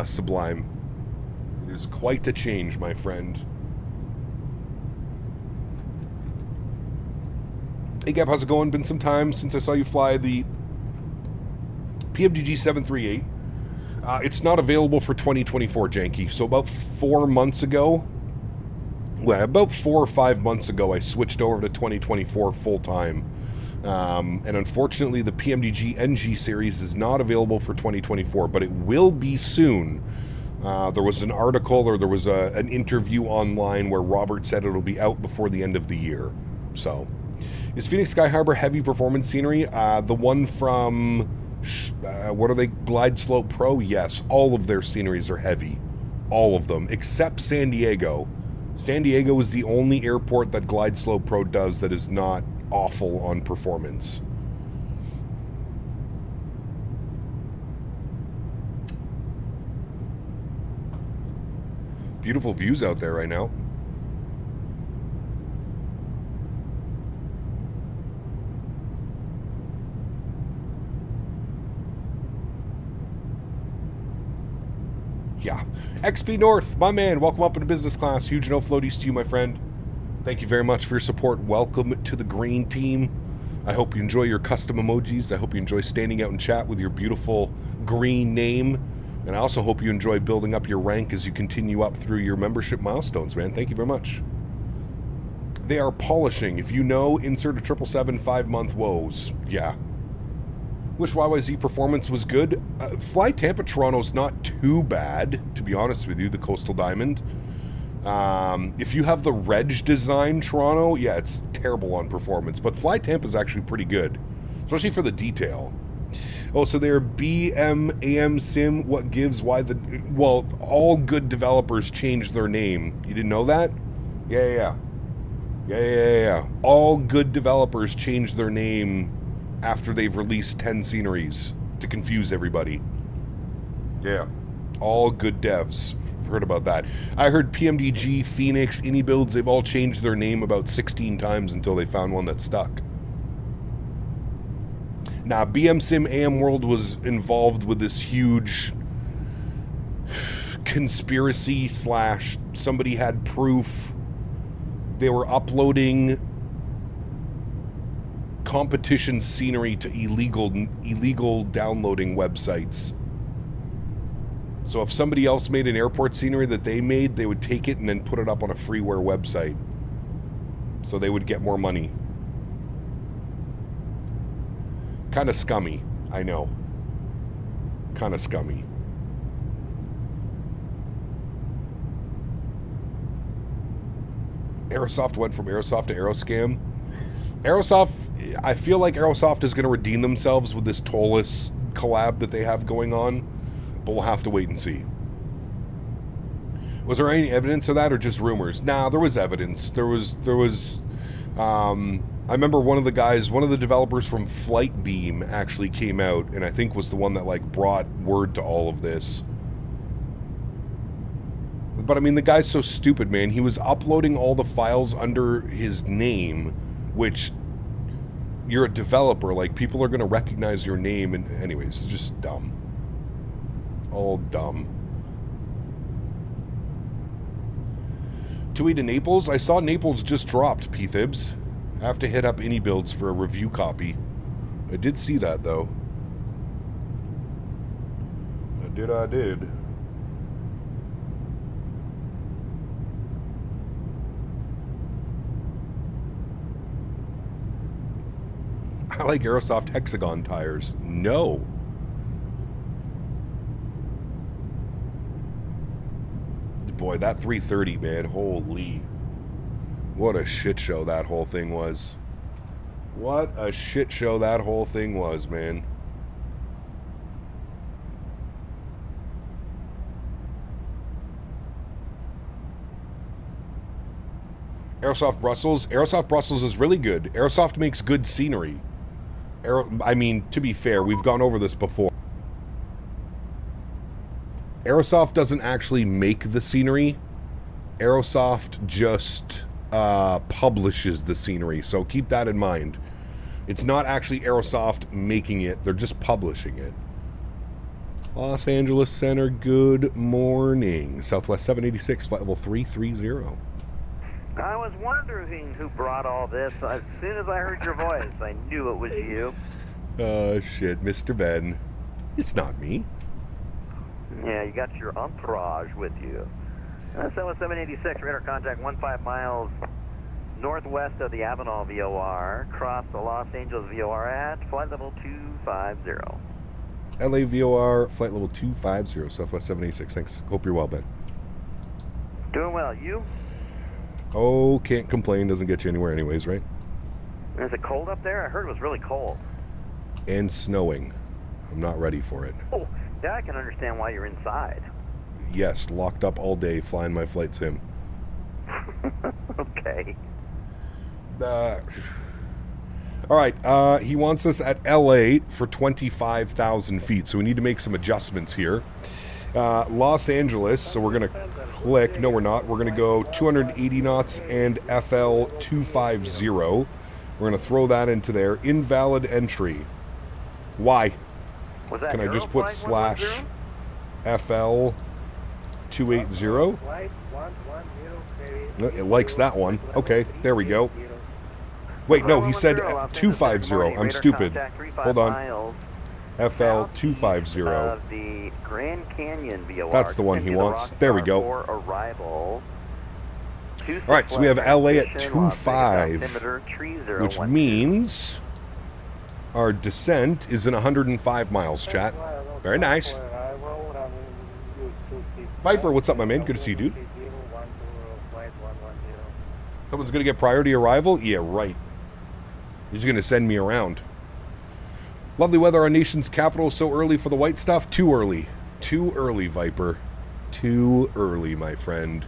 Sublime. It is quite a change, my friend. Hey, Gab, how's it going? Been some time since I saw you fly the PMDG 738. It's not available for 2024, Janky. So about 4 months ago, well, about 4 or 5 months ago, I switched over to 2024 full-time. And unfortunately, the PMDG NG series is not available for 2024, but it will be soon. There was an article or there was an interview online where Robert said it'll be out before the end of the year. So, is Phoenix Sky Harbor heavy performance scenery? The one from, what are they, Glide Slope Pro? Yes, all of their sceneries are heavy. All of them, except San Diego. San Diego is the only airport that Glide Slope Pro does that is not awful on performance. Beautiful views out there right now. Yeah. XP North, my man, welcome up into business class. Huge no floaties to you, my friend. Thank you very much for your support. Welcome to the green team. I hope you enjoy your custom emojis. I hope you enjoy standing out in chat with your beautiful green name. And I also hope you enjoy building up your rank as you continue up through your membership milestones, man. Thank you very much. They are polishing. If you know, insert a 777 5-month woes. Yeah. Wish YYZ performance was good. Fly Tampa Toronto's not too bad, to be honest with you, the Coastal Diamond. If you have the reg design Toronto, yeah, it's terrible on performance. But Fly Tampa is actually pretty good, especially for the detail. Oh, so they're BM Sim. What gives? Why the? Well, all good developers change their name. You didn't know that? Yeah. All good developers change their name after they've released 10 sceneries to confuse everybody. Yeah. All good devs. Heard about that. I heard PMDG, Phoenix, AnyBuilds, they've all changed their name about 16 times until they found one that stuck. Now, BM Sim AM World was involved with this huge conspiracy / somebody had proof. They were uploading competition scenery to illegal downloading websites. So if somebody else made an airport scenery that they made, they would take it and then put it up on a freeware website. So they would get more money. Kind of scummy, I know. Kind of scummy. Aerosoft went from Aerosoft to Aeroscam. Aerosoft, I feel like Aerosoft is going to redeem themselves with this Tolus collab that they have going on, but we'll have to wait and see. Was there any evidence of that or just rumors? Nah, there was evidence. There was I remember one of the developers from Flight Beam actually came out and I think was the one that like brought word to all of this. But I mean, the guy's so stupid, man. He was uploading all the files under his name, which you're a developer, like people are going to recognize your name, and anyways, it's just dumb. All dumb. To eat in Naples? I saw Naples just dropped, P-Thibs. I have to hit up AnyBuilds for a review copy. I did see that, though. I did. I like Aerosoft Hexagon tires. No. Boy, that 330, man. Holy. What a shit show that whole thing was. What a shit show that whole thing was, man. Aerosoft Brussels. Aerosoft Brussels is really good. Aerosoft makes good scenery. I mean, to be fair, we've gone over this before. Aerosoft doesn't actually make the scenery. Aerosoft just publishes the scenery, so keep that in mind. It's not actually Aerosoft making it, they're just publishing it. Los Angeles Center, good morning. Southwest 786, flight level 330. I was wondering who brought all this. As soon as I heard your voice, I knew it was you. Shit, Mr. Ben. It's not me. Yeah, you got your entourage with you. Southwest 786, radar contact 15 miles northwest of the Avenal VOR. Cross the Los Angeles VOR at flight level 250. LA VOR, flight level 250, Southwest 786. Thanks. Hope you're well, Ben. Doing well. You? Oh, can't complain. Doesn't get you anywhere anyways, right? Is it cold up there? I heard it was really cold. And snowing. I'm not ready for it. Oh, yeah, I can understand why you're inside. Yes, locked up all day flying my flight sim. Okay. All right, he wants us at LA for 25,000 feet, so we need to make some adjustments here. Los Angeles, so we're going to click. No, we're not. We're going to go 280 knots and FL 250. We're going to throw that into there. Invalid entry. Why? Was that Can I just put slash 110? FL 280? No, it likes that one. Okay, there we go. Wait, no, he said 250. I'm stupid. Hold on. FL 250. The Grand Canyon VOR. That's the one he wants. There we go. Arrival. All right, so we have LA at 25, which means our descent is in 105 miles, chat. Very nice. Viper, what's up, my man? Good to see you, dude. Someone's going to get priority arrival? Yeah, right. He's going to send me around. Lovely weather on nation's capital. So early for the white stuff? Too early. Too early, Viper. Too early, my friend.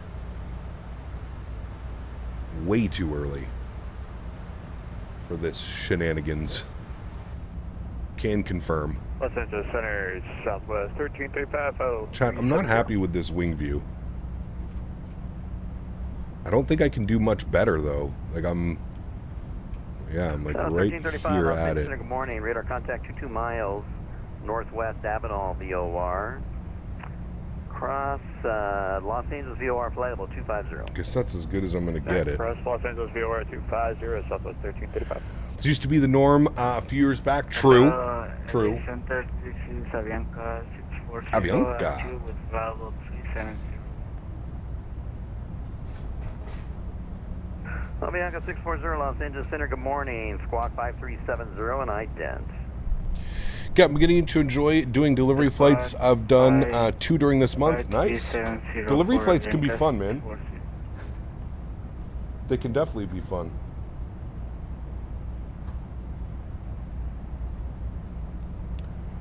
Way too early for this shenanigans. Can confirm. Los Angeles Center, Southwest 13350. Chat, I'm not happy with this wing view. I don't think I can do much better, though. Like, I'm like right here at it. Good morning. Radar contact 22 miles northwest Avenal VOR. Cross Los Angeles VOR flight level 250. Guess that's as good as I'm going to get it. Cross Los Angeles VOR 250, Southwest 1335. This used to be the norm a few years back. True. True. Center, this is Avianca 640. Avianca. With Bravo 370. Avianca 640 Los Angeles Center, good morning. Squawk 5370 and ident. Yeah, I'm getting to enjoy doing delivery flights. I've done 2 during this month. Nice. Delivery flights can be fun, man. They can definitely be fun.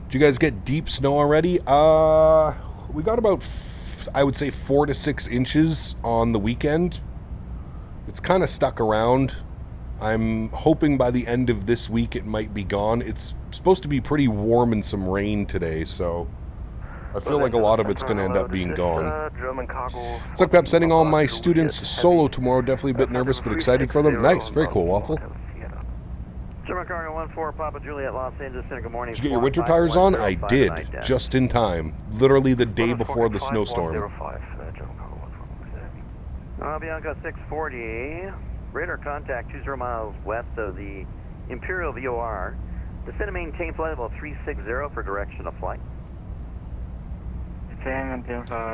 Did you guys get deep snow already? We got about, I would say, 4 to 6 inches on the weekend. It's kind of stuck around. I'm hoping by the end of this week it might be gone. It's supposed to be pretty warm and some rain today, so I feel like a lot of it's going to end up being gone. It's like I'm sending all my students solo tomorrow. Definitely a bit nervous, but excited for them. Nice. Very cool, Waffle. German Cargo 14 Papa Juliet, Los Angeles Center, good morning. Did you get your winter tires on? I did, just in time. Literally the day before the snowstorm. Avianca 640, radar contact 20 miles west of the Imperial VOR. Descend and maintain flight level 360 for direction of flight.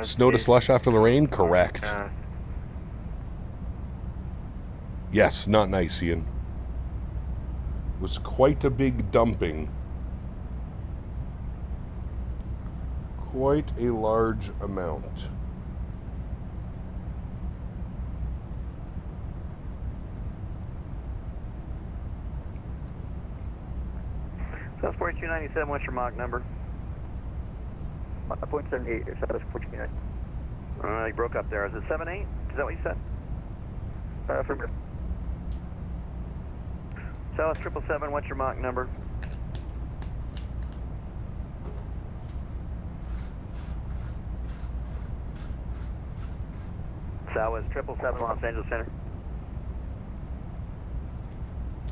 Snow to slush after the rain? Correct. Yes, not nice, Ian. It was quite a big dumping. Quite a large amount. South 4297, what's your Mach number? 0.78, South 4299. You broke up there. Is it 78? Is that what you said? Affirmative. South 777, what's your Mach number? Southwest 777, Los Angeles Center.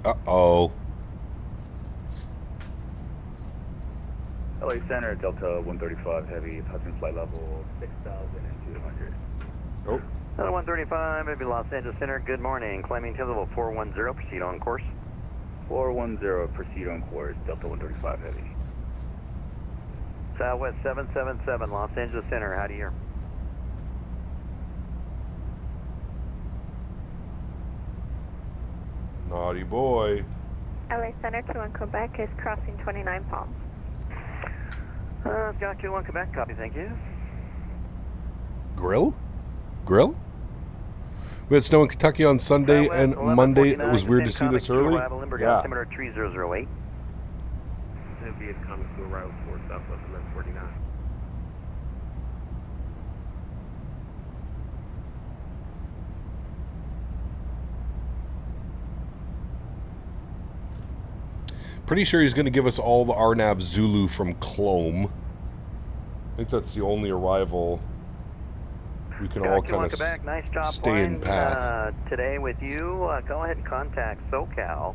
Uh-oh. LA Center, Delta 135 Heavy, passing flight level 6,200. Oh. Delta 135, maybe Los Angeles Center, good morning. Climbing to level 410, proceed on course. 410, proceed on course, Delta 135 Heavy. Southwest 777, Los Angeles Center, how do you hear? Naughty boy. LA Center 21 Quebec is crossing 29 Palms. Scott 21 Quebec, copy, thank you. Grill? Grill? We had snow in Kentucky on Sunday and Monday. It was weird to see this early. Yeah. Altimeter 3008. Vietnam coming to arrival for Southwest 1149. Pretty sure he's going to give us all the RNAV Zulu from Clome. I think that's the only arrival we can all kind of nice job stay in path. Today with you. Go ahead and contact SoCal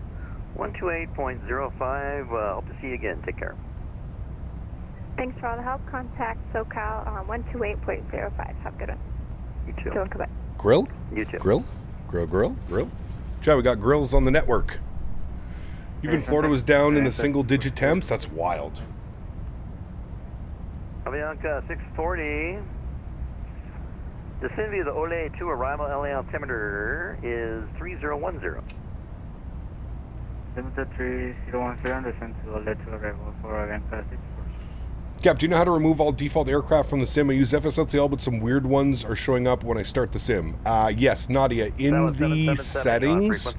128.05. Hope to see you again. Take care. Thanks for all the help. Contact SoCal 128.05. Have a good one. You too. Still in Quebec. Grill? You too. Grill? Grill? Chad, we got grills on the network. Even Florida was down in the single-digit temps. That's wild. Avianca 640. Descend via the Ole 2 arrival. LA altimeter is 3010. Altimeter 3010, descend to Ole 2 arrival for Avianca 640. Cap, do you know how to remove all default aircraft from the sim? I use FSLTL, but some weird ones are showing up when I start the sim. Yes, Nadya, in the settings,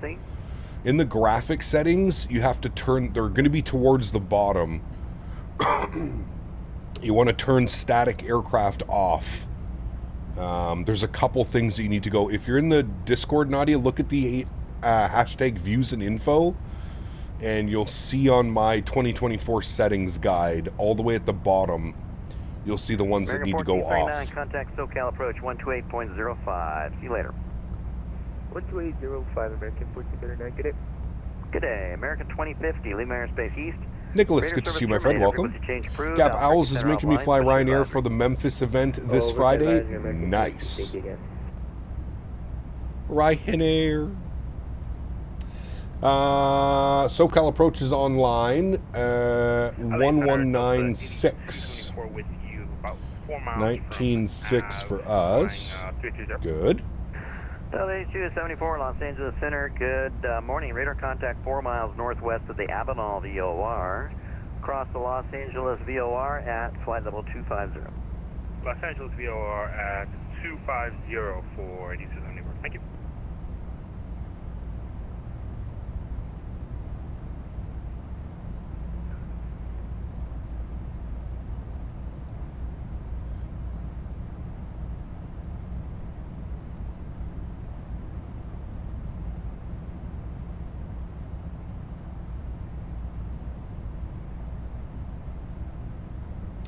in the graphic settings, you have to turn, they're going to be towards the bottom. You want to turn static aircraft off. There's a couple things that you need to go. If you're in the Discord, Nadya, look at the hashtag views and info. And you'll see on my 2024 settings guide, all the way at the bottom, you'll see the ones that need to go off. Contact SoCal approach 128.05. See you later. 128.05, American 1439, good day. Good day, American 2050, Lima Airspace East. Nicholas, good to see you, my friend. Welcome. Gap Owls is making me fly Ryanair for the Memphis event this Friday. Nice. Ryanair. SoCal approach is online. 1196. 19.6 for us. Good. Southeast 74, Los Angeles Center. Good morning. Radar contact 4 miles northwest of the Avenal VOR. Cross the Los Angeles VOR at flight level 250. Los Angeles VOR at 250 for 8274. Thank you.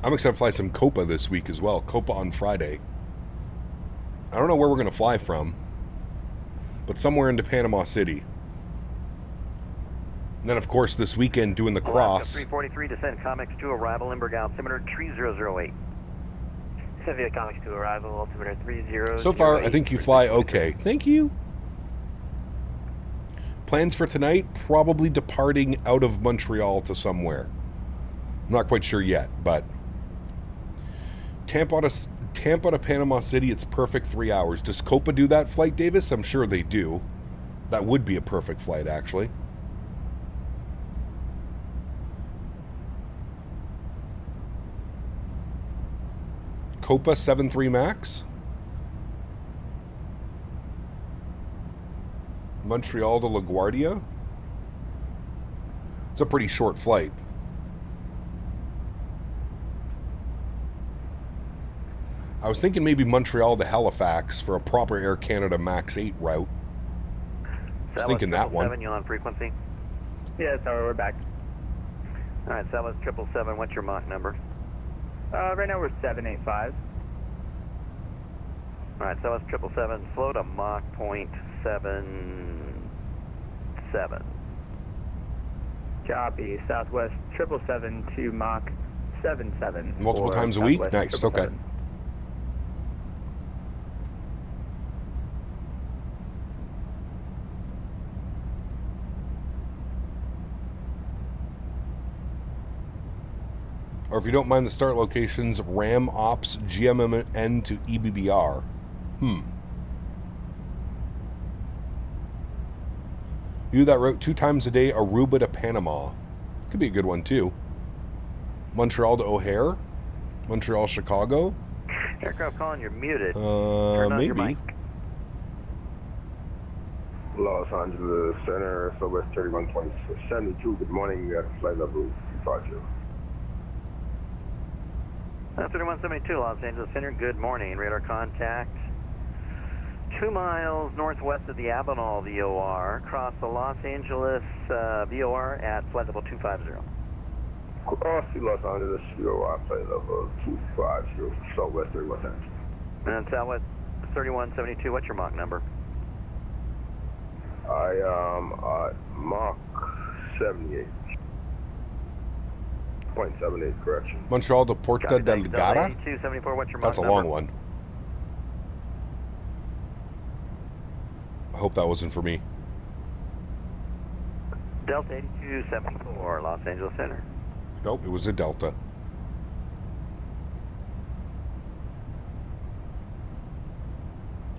I'm excited to fly some Copa this week as well. Copa on Friday. I don't know where we're going to fly from, but somewhere into Panama City. And then, of course, this weekend doing the cross. 343, descend Comex 2, arrival, Limburg altimeter 3008. Sevilla Comex 2, arrival, altimeter 3008. So far, I think you fly okay. Thank you. Plans for tonight, probably departing out of Montreal to somewhere. I'm not quite sure yet, but Tampa to Panama City, it's perfect 3 hours. Does Copa do that flight, Davis? I'm sure they do. That would be a perfect flight, actually. Copa 73 Max. Montreal to LaGuardia. It's a pretty short flight. I was thinking maybe Montreal to Halifax for a proper Air Canada MAX8 route. I was thinking that one. You on frequency? Yeah, sorry, we're back. All right, Southwest 777, what's your Mach number? Right now we're 785. All right, Southwest 777, slow to Mach .77. Copy, Southwest 777 to Mach 77. Multiple times a week? Nice, okay. Or if you don't mind the start locations, RAM Ops, GMMN to EBBR. You do that route 2 times a day, Aruba to Panama. Could be a good one too. Montreal to O'Hare. Montreal, Chicago. Aircraft calling, you're muted. Turn on your Maybe. mic. Los Angeles Center, Southwest 3172. Good morning. We have flight level 250. 3172, Los Angeles Center. Good morning. Radar contact 2 miles northwest of the Avenal VOR. Cross the Los Angeles VOR at flight level 250. Cross the Los Angeles VOR, flight level 250, Southwest 3172. And Southwest 3172, what's your Mach number? I am at Mach 78. 0.78, correction. Montreal to Porta Delgada. 8274, what's your Mach That's a number? long one. I hope that wasn't for me. Delta 8274, Los Angeles Center. Nope, it was a Delta.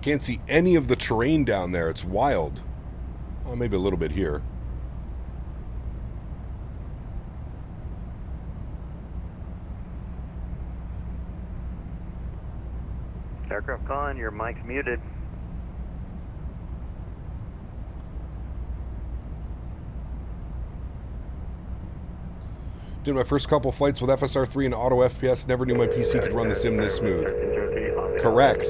Can't see any of the terrain down there. It's wild. Well, maybe a little bit here. Aircraft con, your mic's muted. Did my first couple flights with FSR3 and auto FPS. Never knew my PC could run the sim this smooth. Correct.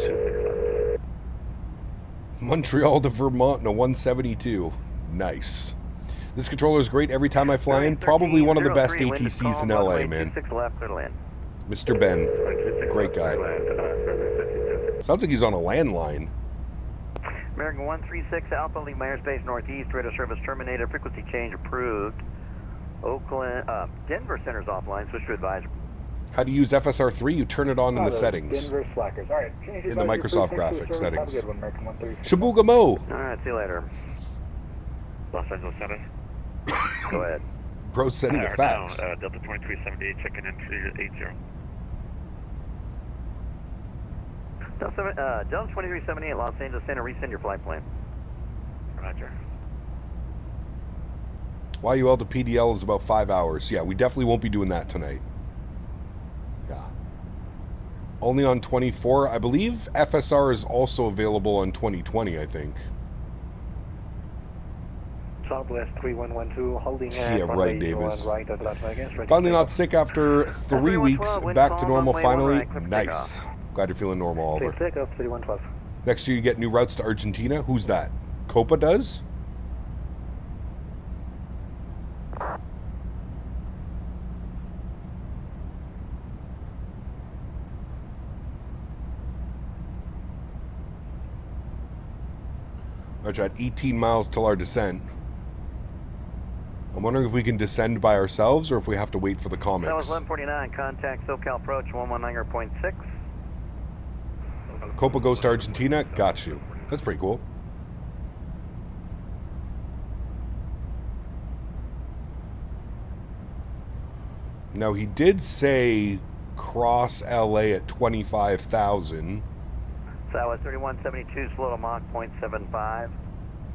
Montreal to Vermont in a 172. Nice. This controller is great every time I fly in. Probably one of the best ATCs in LA, man. Mr. Ben. Great guy. Sounds like he's on a landline. American 136 Alpha, leave my airspace northeast. Radar service terminated. Frequency change approved. Oakland, Denver center's offline. Switch to advisor. How to use FSR3? You turn it on in the settings. Denver slackers. All right. In the Microsoft graphics settings. Have a good one, American 136. Shabuga Mo. All right, see you later. Los Angeles Center. Go ahead. Bro's sending a fax. Delta 2378, checking in 380. Delta 2378, Los Angeles Center, resend your flight plan. Roger. YUL to PDL is about 5 hours. Yeah, we definitely won't be doing that tonight. Yeah. Only on 24. I believe FSR is also available on 2020, I think. Southwest 3112, holding Yeah, right, Davis. right at Las Vegas. Finally not sick after 3 weeks. Back to normal finally. Nice. Glad you're feeling normal, Oliver. Take up 3112. Next year you get new routes to Argentina. Who's that? Copa does? Roger, at 18 miles till our descent. I'm wondering if we can descend by ourselves or if we have to wait for the comics. That was 1149. Contact SoCal approach 119.6. Copa goes to Argentina. Got you. That's pretty cool. Now, he did say cross LA at 25,000. Southwest 3172, slow to Mach 0.75.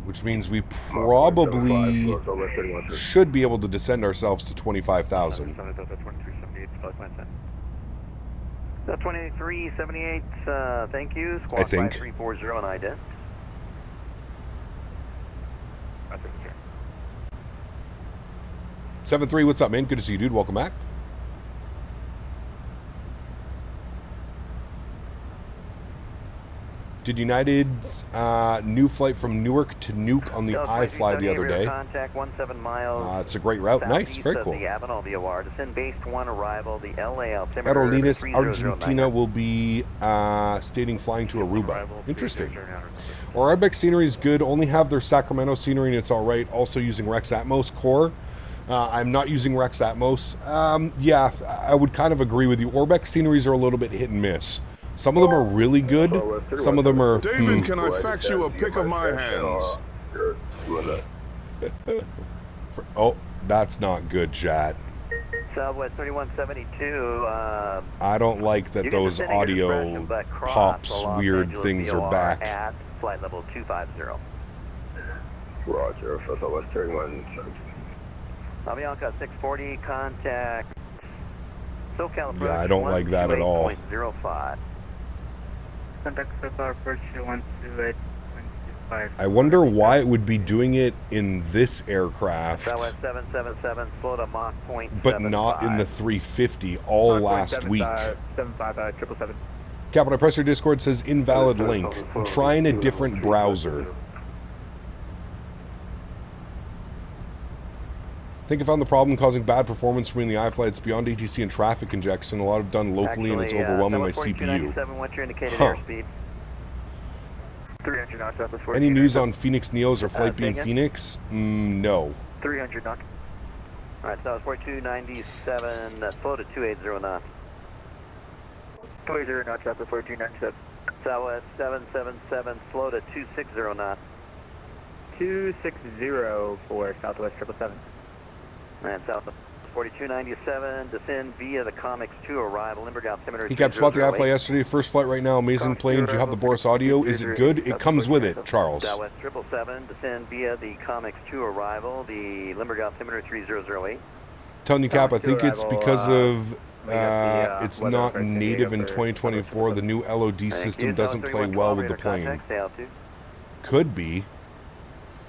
Which means we probably should be able to descend ourselves to 25,000. Delta 2378, flight plan 10. Delta 2378, thank you. Squawk I think. 5340 on ident. That's it, sir. 7-3, what's up, man? Good to see you, dude. Welcome back. Did United's new flight from Newark to Nuke on the iFly the other day? Contact 17 miles. It's a great route. Nice, very cool. The Avenal VOR. Descend base 1 arrival. The LA altimeter. Carolinas, Argentina will be stating flying to Aruba. Interesting. Or Ibex scenery is good. Only have their Sacramento scenery and it's all right. Also using Rex Atmos core. I'm not using Rex Atmos. Yeah, I would kind of agree with you. Orbex sceneries are a little bit hit and miss. Some of them are really good. Some of them are... David, can I fax you a pic of my hands? Oh, that's not good, chat. Southwest 3172. I don't like that those audio pops, weird things are back. At flight level 250. Roger, Southwest 3172. Avianca 640, contact SoCal approach. Yeah, I don't like that at all. 128.05. Contact SoCal approach 128.25. I wonder why it would be doing it in this aircraft, Southwest 777, slow to Mach 0.75. but not in the 350 all last week. 777. Captain, I press your Discord, says invalid link. I'm trying a different browser. I think I found the problem causing bad performance for me in the iFly. It's beyond ATC and traffic congestion. A lot of done locally, and it's overwhelming my CPU. What's your indicated Huh. airspeed? 300 knots up before. Any news on Phoenix Neos or Flight being Phoenix? No. 300 knots. All right, so it's 4297, slow to 280 knots. 280 knots up before 297. Southwest 777, slow to 260 knots. 260 for Southwest 777. And Southwest 4297, descend via the Comics 2 arrival, Limburg altimeter. He kept spot the iFly yesterday. First flight right now. Amazing plane. Do you have the Boris audio? Is it good? It comes with it, Charles. Southwest 777, descend via the Comics 2 arrival, the Limburg altimeter 3008. Telling you, Cap, I think it's because of It's not native in 2024. The new LOD system doesn't play well with the plane. Could be.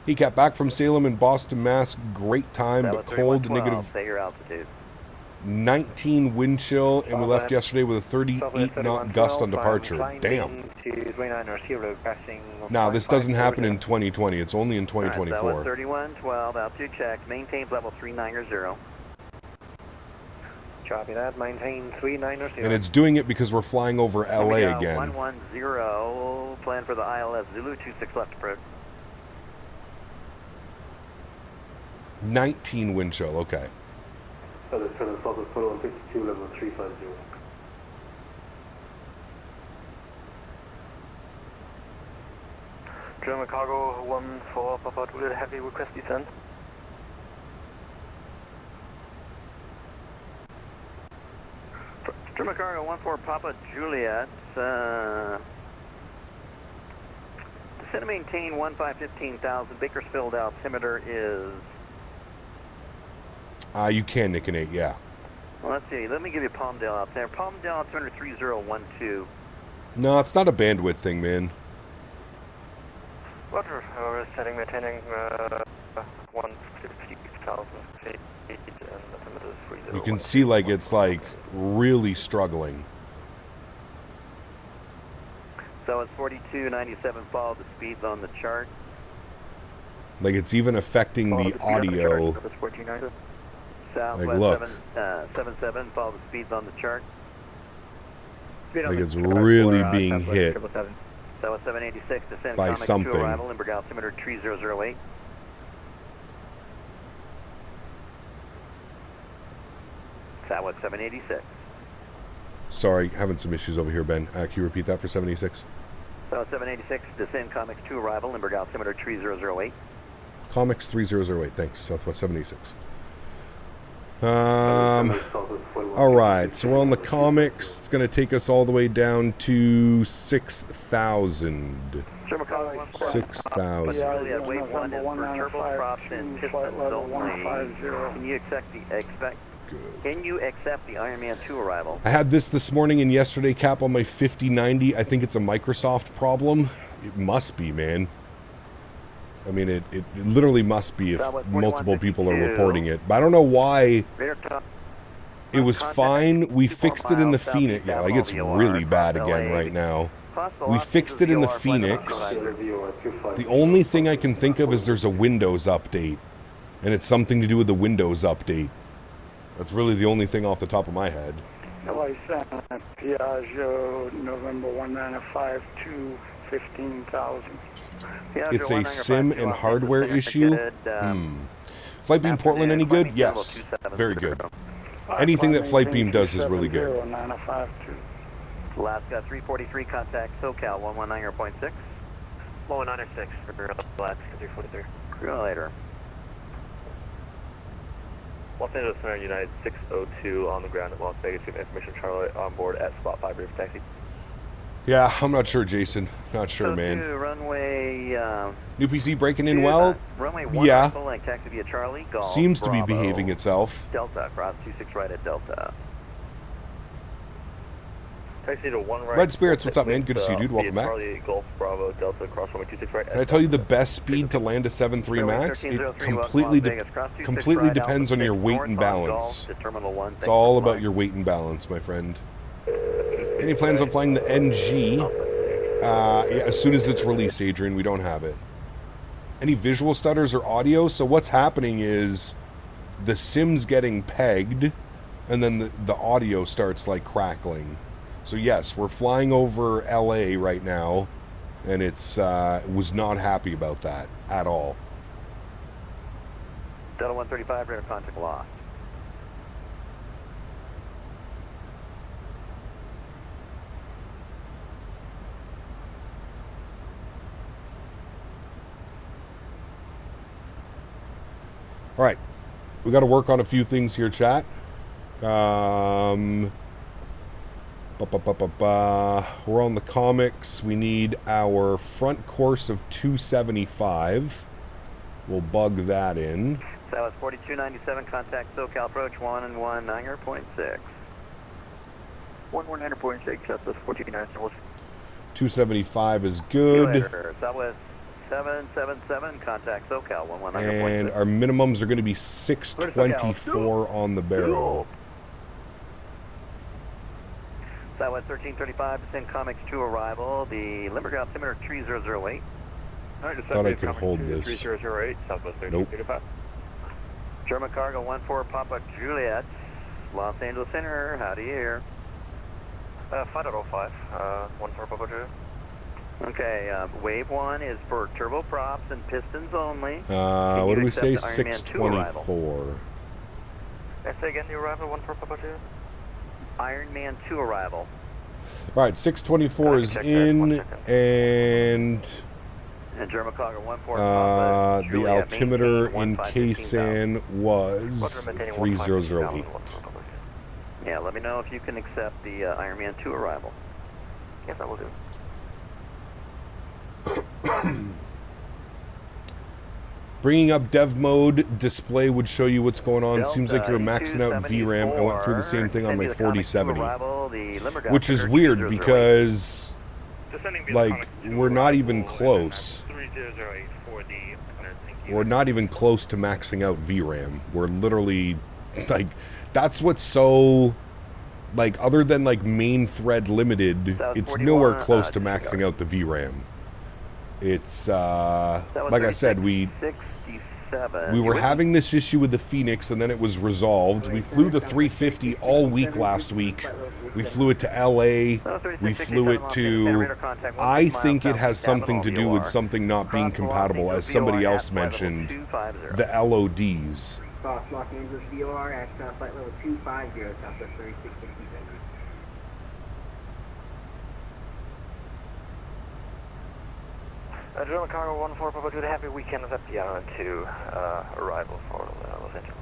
He got back from Salem and Boston, Mass. Great time, but cold, negative 19 wind chill, and we left yesterday with a 38 knot gust on departure. Damn. Now, this doesn't happen in 2020. It's only in 2024. 3112, altitude check. Maintain level 390. Copy that. Maintain 390. And it's doing it because we're flying over LA again. 110. Plan for the ILS Zulu 26 left approach. 19 wind chill. Okay. Level 350. German cargo 14 Papa Juliet heavy request descent. German cargo 14 Papa Juliet. Descend and maintain 15,000. Bakersfield altimeter is. You can, Nick and 8, yeah. Well, let's see. Let me give you Palmdale out there. Palmdale altimeter 3012. No, it's not a bandwidth thing, man. Roger. We're setting maintaining 150,000 feet and altimeter is 3012. You can see, like, it's, like, really struggling. So it's 4297. Follow the speeds on the chart. Like, it's even affecting the audio. Southwest Like, look. 77, follow the speeds on the chart. Like, it's really being hit Southwest 786, descend by Comic something. 2 arrival, Limburg altimeter 3008. Southwest 786. Sorry, having some issues over here, Ben. Can you repeat that for 76? Southwest 786, descend Comics 2 arrival, Limburg altimeter 3008. Comics 3008, thanks. Southwest 786. Alright, so we're on the comics. It's going to take us all the way down to 6,000. 6,000. Wave 1 is for turboprops and pistons only. Can you accept the Ironman 2 arrival? I had this morning and yesterday, Cap, on my 5090. I think it's a Microsoft problem. It must be, man. I mean, it literally must be if multiple people are reporting it. But I don't know why. It was fine. We fixed it in the Phoenix. Yeah, like it's really bad again right now. We fixed it in the Phoenix. The only thing I can think of is there's a Windows update. And it's something to do with the Windows update. That's really the only thing off the top of my head. Piaggio, November 195 to 15,000. It's a SIM and hardware issue. Flightbeam Portland any good? Yes. Very good. Anything that Flightbeam does is really good. Alaska 343, contact SoCal 119.6. 119.6 for Alaska 343. Greenlighter. Los Angeles Center United 602 on the ground at Las Vegas. Give information Charlotte on board at spot 5 rear taxi. Yeah, I'm not sure, Jason. Not sure, man. Runway, New PC breaking in well? Runway 1 yeah. Like taxi via Charlie, Golf, seems to Bravo, be behaving itself. Delta, cross 26 right at Delta. Taxi to 1 right. Red Spirits, what's up, man? Good to see you, dude. Welcome back. Charlie, Golf, Bravo, Delta, cross runway 26 right. Can I tell you the best speed to land a 7.3 MAX? It completely depends on your weight and balance. It's all about your weight and balance, my friend. Any plans on flying the NG? Yeah, as soon as it's released, Adrian. We don't have it. Any visual stutters or audio? So what's happening is the SIM's getting pegged, and then the audio starts like crackling. So yes, we're flying over LA right now, and it's was not happy about that at all. Delta 135, radar contact lost. All right, we got to work on a few things here, chat. We're on the comics. We need our front course of 275. We'll bug that in. That was 4297, contact SoCal approach 119.6. 119.6, Southwest 429 North. 275 is good. Southwest 777, contact SoCal 119.6. And our minimums are going to be 624 on the barrel. Southwest 1335, descend Comics 2 arrival, the Limburg altimeter 3008. Thought I could hold this. 3008, Southwest Nope. 1335. German Cargo 14 Papa Juliet, Los Angeles Center, how do you hear? 5.05, 14 Papa Juliet. Okay, wave 1 is for turboprops and pistons only. What do we say? accept the Iron Man 2 arrival? 624. Say again, the arrival, 14 Papa Juliet? Iron Man 2 arrival. All right, 624 is in, and German Cargo 14 Papa the Juliet, altimeter in maintain 15,000. Kaysan was 3008. Yeah, let me know if you can accept the Iron Man 2 arrival. Yes, I will do. Bringing up dev mode display would show you what's going on. Delta Seems like you're maxing out VRAM. I went through the same thing on my 4070, which is weird because like we're not even close. We're not even close to maxing out VRAM. We're literally like, that's what's so like, other than like main thread limited, it's nowhere close to maxing out the VRAM. It's like I said, we were having this issue with the Phoenix, and then it was resolved. We flew the 350 all week last week. We flew it to LA. We flew it to, I think it has something to do with something not being compatible, as somebody else mentioned, the LODs. Los Angeles VOR, astronaut flight level 250, Southwest 3667. German Cargo 14 Papa Juliet, happy weekend at the Iron 2 arrival for Los Angeles.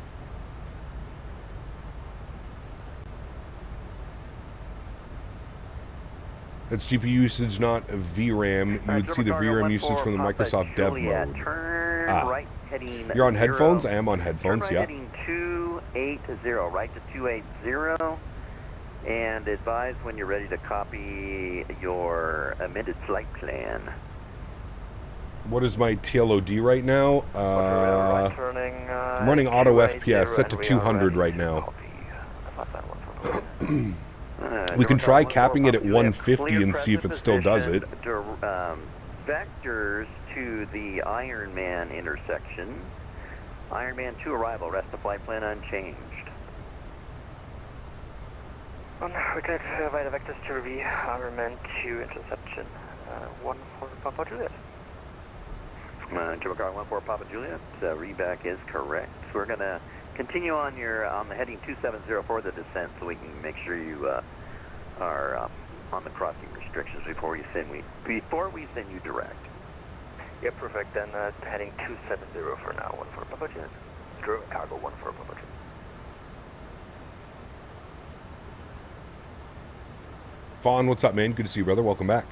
That's GPU usage, not VRAM. You would see the VRAM usage from the Microsoft dev mode. You're on headphones? I am on headphones, yeah. Heading 280, right to 280. And advise when you're ready to copy your amended flight plan. What is my TLOD right now? I'm running auto FPS, set to 200 right now. We can try capping it at 150 and see if it still does it. Vectors to the Iron Man intersection. Iron Man 2 arrival, rest of flight plan unchanged. We connect via the vectors to RV, Iron Man 2 interception, 14 Papa Juliet. German Cargo 14 Papa Juliet, reback is correct. We're going to continue on the heading 2704 for the descent, so we can make sure you are on the crossing restrictions before we send you direct. Yeah, perfect. Then heading 270 for now, 14 Papa Juliet. German Cargo 14 Papa Juliet. Fawn, what's up, man? Good to see you, brother. Welcome back.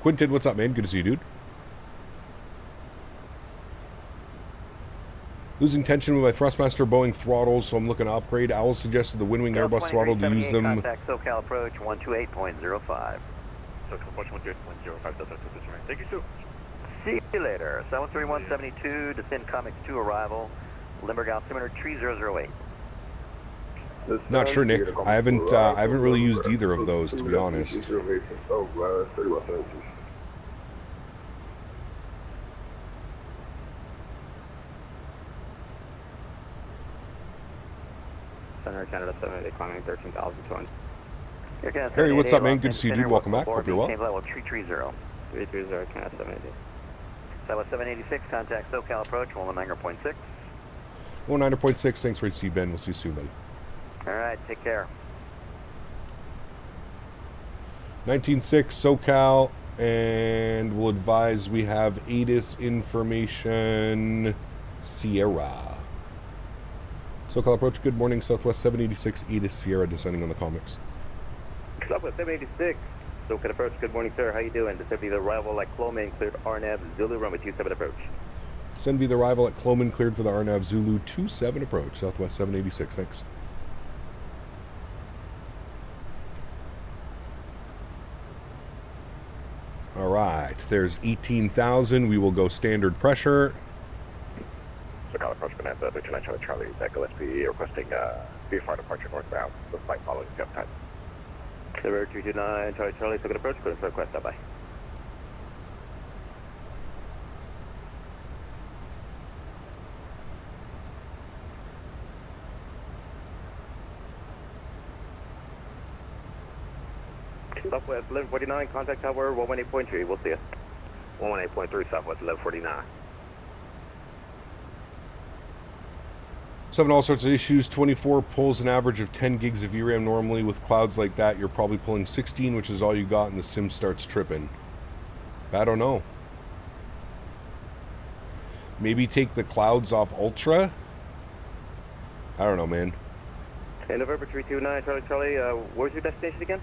Quinton, what's up, man? Good to see you, dude. Losing tension with my Thrustmaster Boeing throttles, so I'm looking to upgrade. Owl suggested the Windwing Airbus throttle to use them. Contact SoCal approach 128.05. SoCal approach 128.05. Thank you, Sue. See you later. 73172, descend Comics 2 arrival. Limburg altimeter 3008. Not sure, Nick. I haven't really used either of those, to be honest. Center Canada 7, climbing 13,200. Harry, what's up, man? Good to see you, dude. Welcome back. Hope you're well. Level 330. 330, Canada 780. Southwest 786, contact SoCal approach 119.6. 119.6. Thanks for seeing Ben. We'll see you soon, buddy. All right, take care. 19.6 SoCal, and we'll advise we have ATIS information Sierra. SoCal approach, good morning, Southwest 786, Edith Sierra descending on the comics. Southwest 786, SoCal approach, good morning, sir. How you doing? Descend the arrival at Cloman, cleared RNAV, Zulu, runway 27 approach. Send the arrival at Cloman, cleared for the RNAV Zulu 27 approach, Southwest 786, thanks. All right, there's 18,000. We will go standard pressure. SoCal approach, Mentha, 39 Charlie Charlie, Echo SP, requesting VFR departure northbound, with flight following jump time. Clear 229 Charlie Charlie, SoCal approach, clear for request, bye. Southwest 1149, contact tower 118.3, we'll see you. 118.3, Southwest 1149. So having all sorts of issues. 24 pulls an average of 10 gigs of VRAM normally. With clouds like that, you're probably pulling 16, which is all you got, and the sim starts tripping. I don't know. Maybe take the clouds off Ultra? I don't know, man. Hey, November 329, Charlie Charlie, where's your destination again?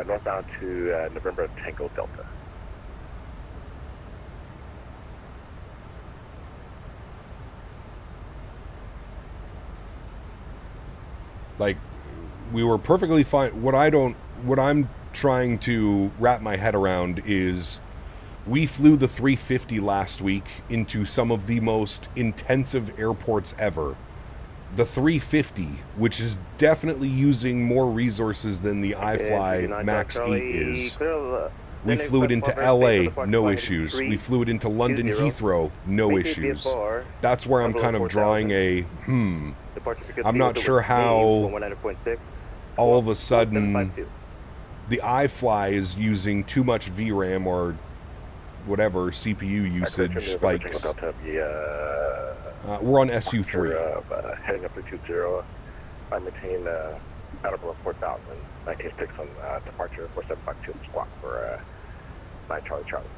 Northbound to November Tango Delta. Like, we were perfectly fine. What I'm trying to wrap my head around is we flew the 350 last week into some of the most intensive airports ever. The 350, which is definitely using more resources than the iFly MAX8 is. We flew it into LA, no issues. We flew it into London Heathrow, no issues. That's where I'm kind of drawing a, I'm not sure how all of a sudden the iFly is using too much VRAM or whatever CPU usage spikes. We're on SU3. Heading up to 20. I maintain out of 4,000. 19.6 on departure 4752 squawk for 9 Charlie Charlie.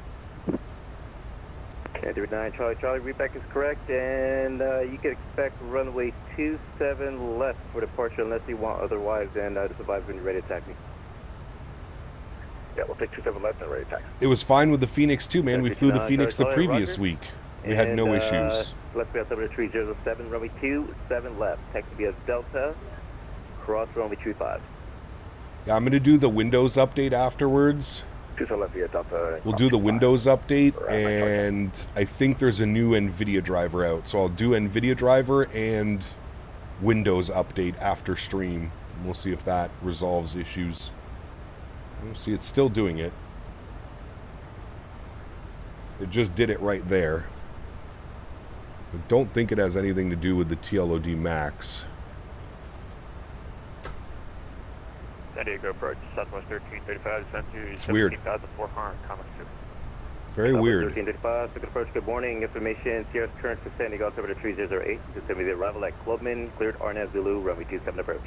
Okay, 9 Charlie Charlie, readback is correct, and you can expect runway 27 left for departure unless you want otherwise, and the survivor when you're ready to attack me. Yeah, we'll take 27 left and ready to attack. It was fine with the Phoenix too, man. We flew the Phoenix the previous week. We had no issues. Let's be at 7307, runway 27 left. Taxi via Delta, cross runway 25. Yeah, I'm going to do the Windows update afterwards. 27 left via Delta. We'll do the Windows update, and I think there's a new NVIDIA driver out. So I'll do NVIDIA driver and Windows update after stream. We'll see if that resolves issues. We'll see, it's still doing it. It just did it right there. I don't think it has anything to do with the TLOD Max. San Diego approach, Southwest 1335, descend to 17,400, comments 2. Very weird. 1335, good approach, good morning. Information, Sierra's current for San Diego, altimeter 3008. Descend the arrival at Clubman, cleared RNAV Zulu, runway 27 approach.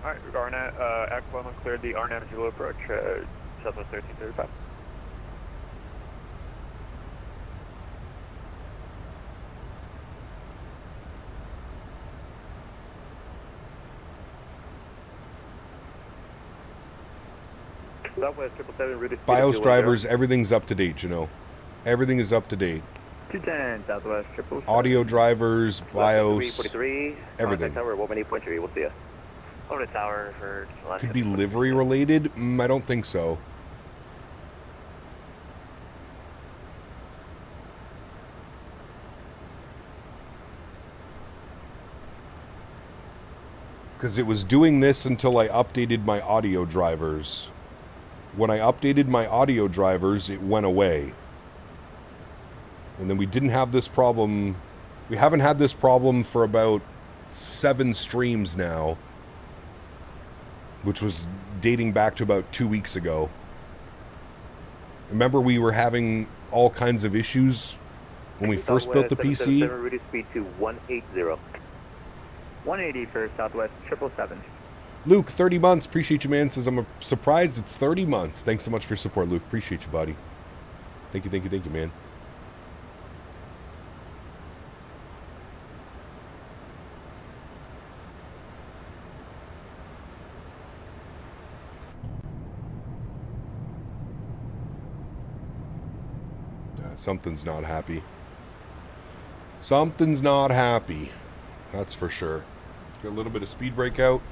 Alright, RNAV, at Cloman, cleared the RNAV Zulu approach, Southwest 1335. Southwest 777, BIOS drivers, everything's up to date, you know. Everything is up to date. 210, Southwest 777. Audio drivers, BIOS, 343, everything. Tower 118.3, we'll see ya. Over to tower for Could be livery related? I don't think so. Because it was doing this until I updated my audio drivers. When I updated my audio drivers, it went away. And then we didn't have this problem. We haven't had this problem for about 7 streams now, which was dating back to about 2 weeks ago. Remember, we were having all kinds of issues when we first built the PC? Route speed to 180. 180 for Southwest 777. Luke, 30 months. Appreciate you, man. Says, I'm surprised it's 30 months. Thanks so much for your support, Luke. Appreciate you, buddy. Thank you, man. Something's not happy. Something's not happy. That's for sure. Got a little bit of speed breakout.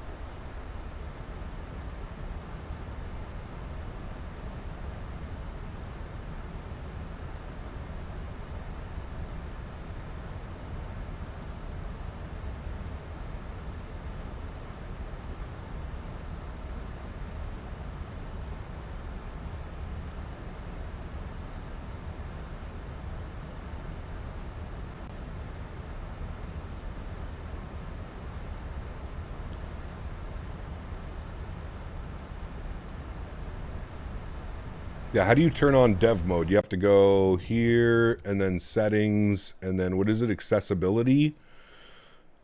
Yeah, how do you turn on dev mode? You have to go here and then settings and then what is it? Accessibility?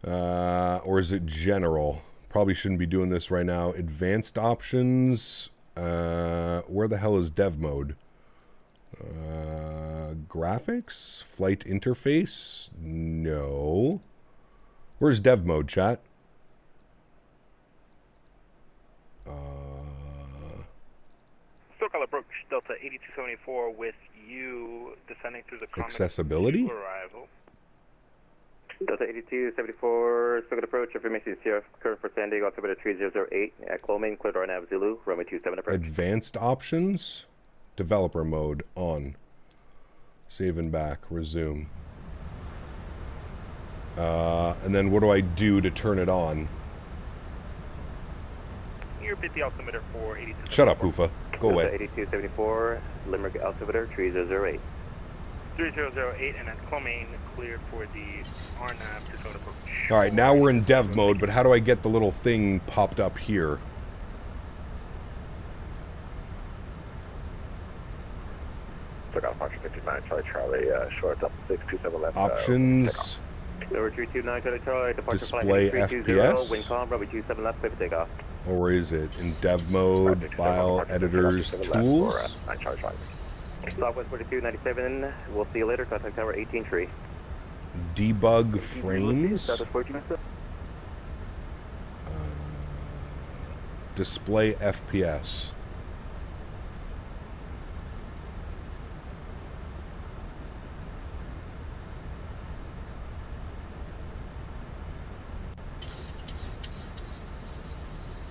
Or is it general? Probably shouldn't be doing this right now. Advanced options. Where the hell is dev mode? Graphics? Flight interface? No. Where's dev mode, chat? SoCal approach Delta 8274 with you descending through the Accessibility? arrival. Delta 8274, SoCal approach, information is here, current for San Diego, altimeter 3008, at Clomane, clear door nav Zulu, runway 27 approach. Advanced options? Developer mode, on. Save and back, resume. And then what do I do to turn it on? You repeat the altimeter for 8274. Shut up, Hoofa. Go away. 8274, Limerick altimeter 3008. 3008 and at Clomane cleared for the RNAV to zone approach. Alright, now we're in dev mode, but how do I get the little thing popped up here? So got Fox 59, Charlie, short up 627 left. Options. Number 329, Charlie, departure Display flight 320, FPS. wind calm, runway 27 left, clear for takeoff. Or where is it? In dev mode, file, editors, tools. Southwest 4297, we'll see you later, contact tower 18 tree. Debug frames. Display FPS.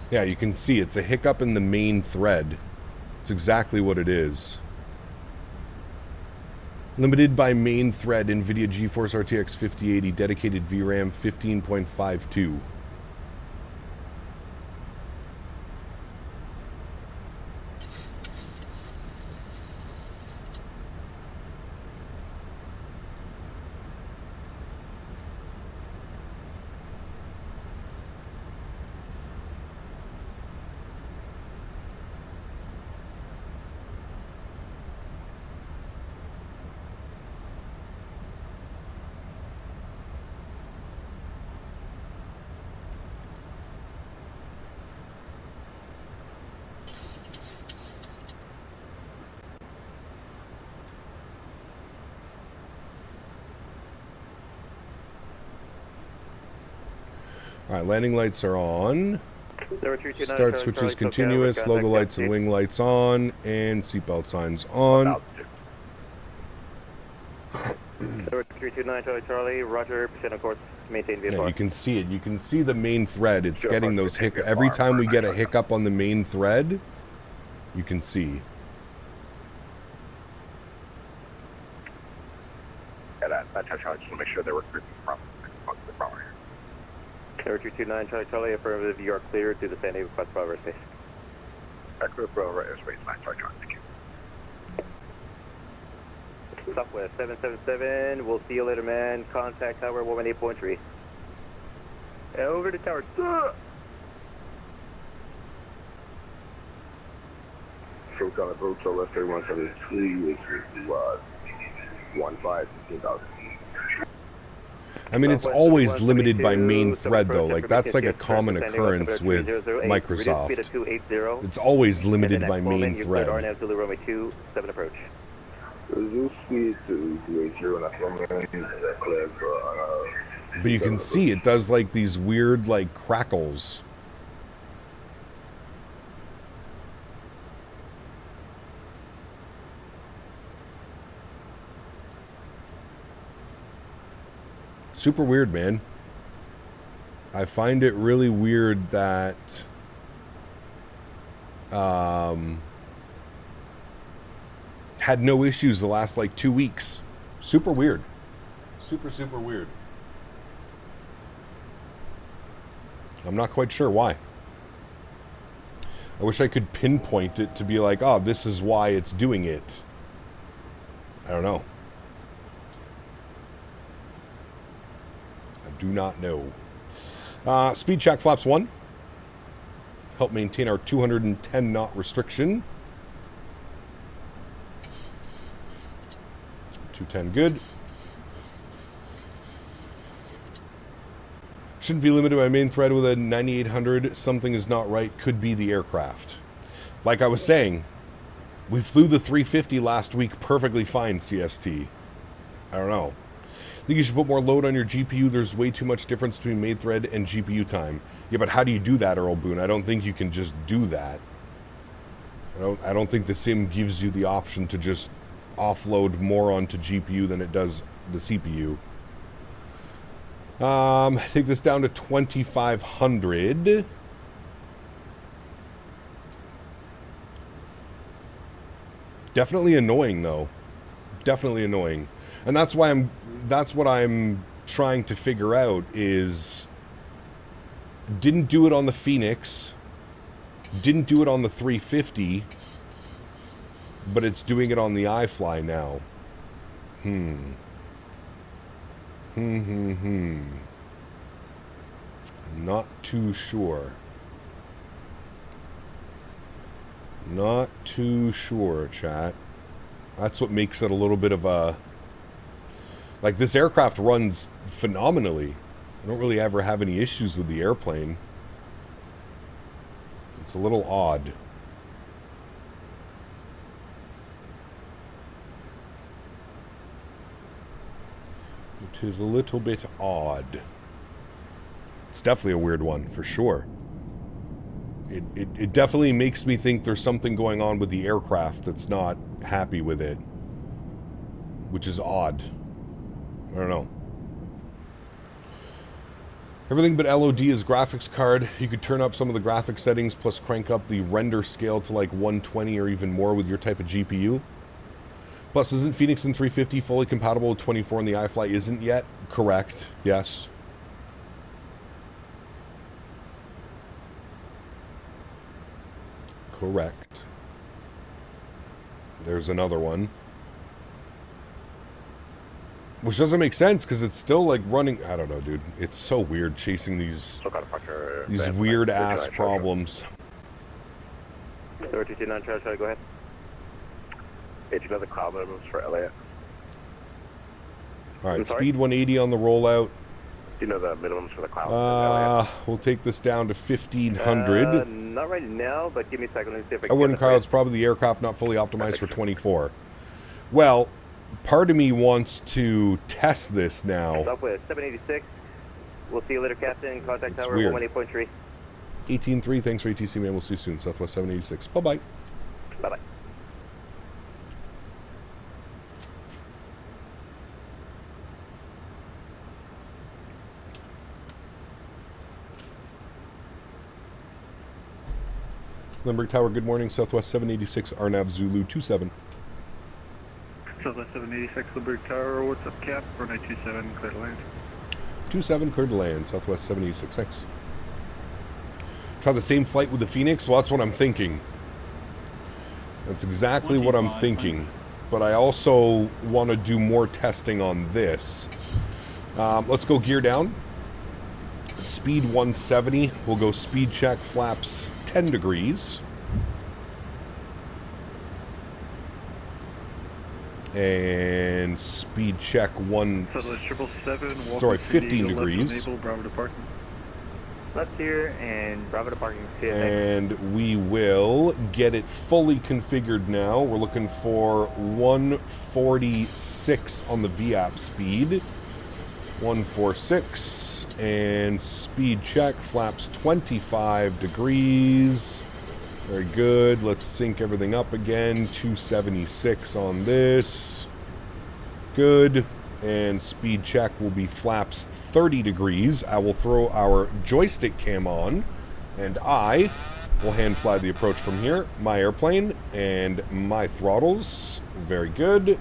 Yeah, you can see it's a hiccup in the main thread. It's exactly what it is. Limited by main thread NVIDIA GeForce RTX 5080 dedicated VRAM 15.52. Alright, landing lights are on. Start switches continuous, logo lights and wing lights on, and seatbelt signs on. Number 329, Charlie, roger, percent of course, maintain VFR. Yeah, you can see it. You can see the main thread. It's getting those hiccups. Every time we get a hiccup on the main thread, you can see. Yeah, that's how Charlie, just to make sure they were recruiting from the power. Number 229, Charlie, affirmative, you are cleared through the San Diego Quest Bravo airspace. Aircraft Bravo airspace, 9, Charlie, thank you. Southwest 777, we'll see you later, man. Contact tower 118.3. Over to tower. SoCal approach, West 3173 is 15,000. I mean, it's always limited by main thread, though. Like, that's like a common occurrence with Microsoft. It's always limited by main thread. But you can see it does, like, these weird, like, crackles. Super weird, man. I find it really weird that had no issues the last like 2 weeks. Super weird. Super weird. I'm not quite sure why. I wish I could pinpoint it to be like, oh, this is why it's doing it. I don't know. I do not know. Speed check flaps 1. Help maintain our 210 knot restriction. 210 good. Shouldn't be limited by main thread with a 9800. Something is not right. Could be the aircraft. Like I was saying, we flew the 350 last week perfectly fine, CST. I don't know. I think you should put more load on your GPU. There's way too much difference between main thread and GPU time. Yeah, but how do you do that, Earl Boone? I don't think you can just do that. I don't think the sim gives you the option to just offload more onto GPU than it does the CPU. Take this down to 2500. Definitely annoying though. Definitely annoying. And that's what I'm trying to figure out is didn't do it on the Phoenix, didn't do it on the 350, but it's doing it on the iFly now. I'm not too sure. Not too sure, chat. That's what makes it a little bit of a... Like, this aircraft runs phenomenally. I don't really ever have any issues with the airplane. It's a little odd. It is a little bit odd. It's definitely a weird one, for sure. It definitely makes me think there's something going on with the aircraft that's not happy with it. Which is odd. I don't know. Everything but LOD is graphics card. You could turn up some of the graphics settings plus crank up the render scale to like 120 or even more with your type of GPU. Plus, isn't Phoenix and 350 fully compatible with 24 and the iFly isn't yet? Correct. Yes. Correct. There's another one. Which doesn't make sense because it's still like running. I don't know, dude. It's so weird chasing these weird ass problems. 3229 Charlie, go ahead. Did you know the cloud minimums for LAX? Alright, speed 180 on the rollout. Do you know the minimums for the cloud? We'll take this down to 1500. Not right now, but give me a second. Let me see if I I can wouldn't, Karl. It's probably the aircraft not fully optimized for 24. Well, part of me wants to test this now. Southwest 786. We'll see you later, Captain. Contact It's tower weird. 118.3. 18.3. Thanks for ATC, man. We'll see you soon. Southwest 786. Bye-bye. Bye-bye. Limerick Tower, good morning. Southwest 786, Arnav Zulu 27. Southwest 786, Limerick Tower, what's up, Cap? 4927, clear to land. 27, clear to land. Southwest 786, thanks. Try the same flight with the Phoenix? Well, that's what I'm thinking. That's exactly what I'm thinking. But I also want to do more testing on this. Let's go gear down. Speed 170. We'll go speed check, flaps 10 degrees. And speed check 15 degrees. Bravo to parking. Left here and Bravo to parking. And we will get it fully configured now. We're looking for 146 on the VAP speed. 146. And speed check, flaps 25 degrees. Very good. Let's sync everything up again. 276 on this. Good. and speed check will be flaps 30 degrees. I will throw our joystick cam on, and I will hand fly the approach from here. My airplane and my throttles. Very good.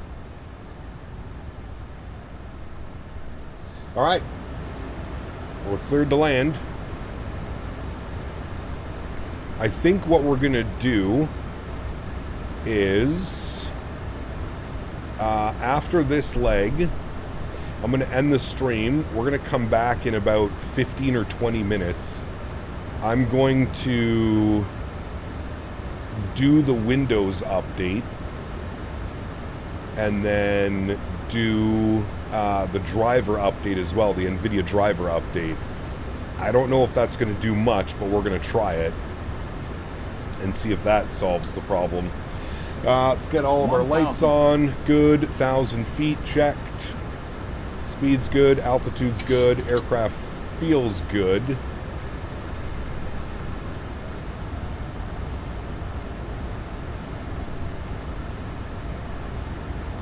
All right. We're cleared to land. I think what we're going to do is, after this leg, I'm going to end the stream. We're going to come back in about 15 or 20 minutes. I'm going to do the Windows update and then do the driver update as well, the NVIDIA driver update. I don't know if that's going to do much, but we're going to try it and see if that solves the problem. Let's get all of our lights on. Good. 1,000 feet checked. Speed's good. Altitude's good. Aircraft feels good.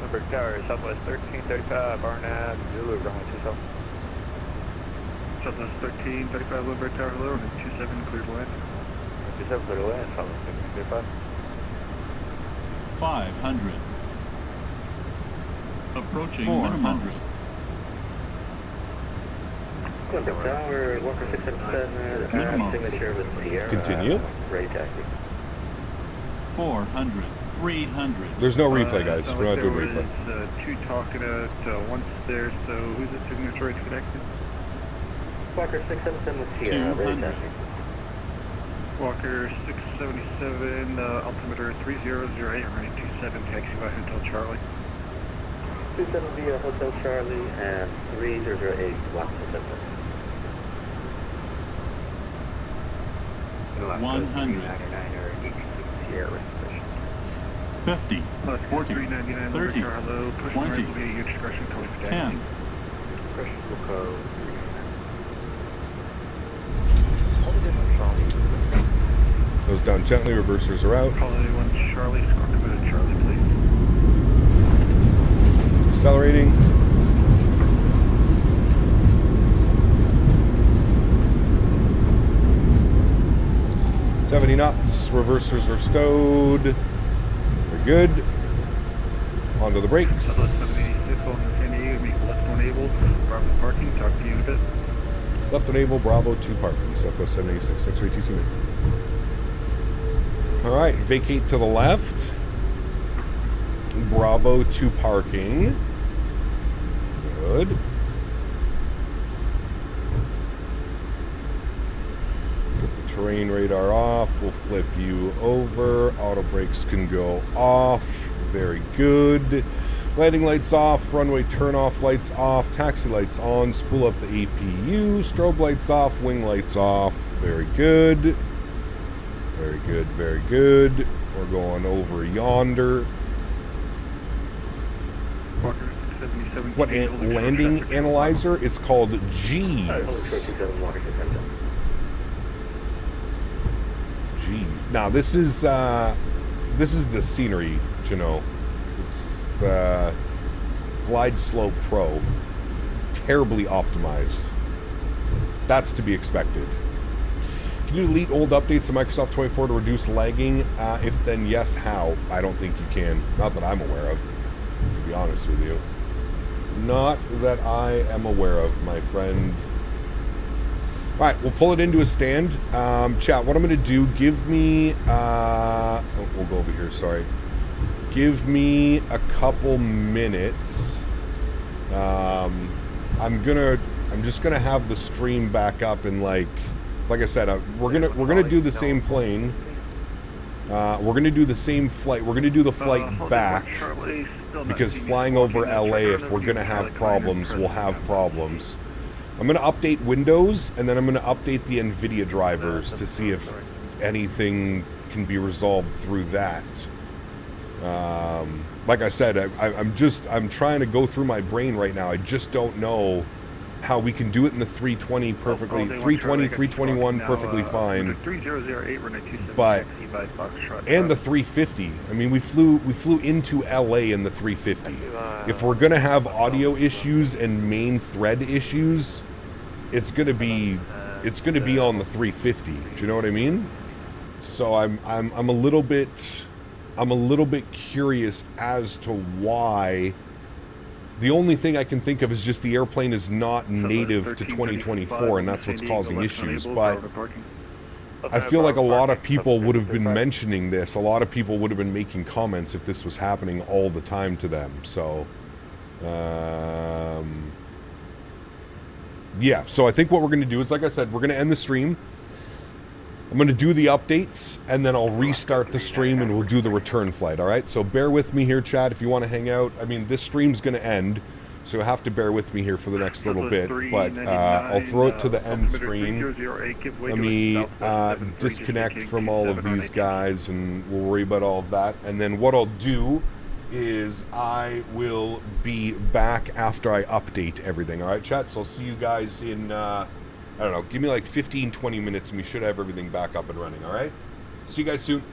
Number Tower, Southwest 1335, Barnab, Zulu, runway 27. Southwest 1335, Lindbergh Tower, hello, 27, clear to land. 27, clear to land, Southwest 1335. 500. Approaching minimum. Lindbergh Tower, Walker 677, signature with Sierra. Continue. Ready taxi. 400. 300. There's no replay, guys. We're not doing replay. Two talking at once there, so who's the signatory to connect? Walker 677 with Sierra, ready taxi. Walker 677, altimeter 3008, running 27, taxi by Hotel Charlie. 27 via Hotel Charlie and 3008, Walker 677. 100. 50, 40, 399, 30, hello, push 20, right, will be a huge discretion, 10. Discretion will code. Goes down gently, reversers are out. Holiday 1 Charlie, squawk to Charlie, please. Accelerating. knots, reversers are stowed. We're good. Onto the brakes. Left unable, Bravo parking, talk to you in a bit. Left unable, Bravo 2 parking, Southwest 786, X-ray TC. Alright, vacate to the left. Bravo 2 parking. Good. Get the terrain radar off. We'll flip you over. Auto brakes can go off. Very good. Landing lights off. Runway turn off lights off. Taxi lights on. Spool up the APU. Strobe lights off. Wing lights off. Very good. Very good, very good. We're going over yonder. What landing analyzer? It's called G's. G's. Now this is the scenery, you know. It's the Glide Slope Pro. Terribly optimized. That's to be expected. Can you delete old updates to Microsoft 24 to reduce lagging? If then yes, how? I don't think you can. Not that I'm aware of, to be honest with you. Not that I am aware of, my friend. Alright, we'll pull it into a stand. Chat, what I'm going to do, give me... oh, we'll go over here, sorry. Give me a couple minutes. I'm just gonna have the stream back up in like I said, we're gonna do the same plane. We're gonna do the same flight. We're gonna do the flight back because flying over LA, if we're gonna have problems, we'll have problems. I'm gonna update Windows and then I'm gonna update the NVIDIA drivers to see if anything can be resolved through that. Like I said, I'm trying to go through my brain right now. I just don't know how we can do it in the 320 perfectly, 320, 321 perfectly fine, 3008 runway 27 but taxi by Foxtrot. and the 350. I mean, we flew into LA in the 350. If we're gonna have audio issues and main thread issues, it's gonna be on the 350. Do you know what I mean? So I'm a little bit curious as to why. The only thing I can think of is just the airplane is not native to 2024, and that's what's causing issues. But I feel like a lot of people would have been mentioning this. A lot of people would have been making comments if this was happening all the time to them. So, yeah. So I think what we're going to do is, like I said, we're going to end the stream. I'm going to do the updates, and then I'll restart the stream, and we'll do the return flight, all right? So bear with me here, Chad, if you want to hang out. I mean, this stream's going to end, so you'll have to bear with me here for the next little bit. But I'll throw it to the end screen. Let me disconnect from all of these guys, and we'll worry about all of that. And then what I'll do is I will be back after I update everything, all right, chat? So I'll see you guys in... I don't know, give me like 15-20 minutes and we should have everything back up and running, all right? See you guys soon.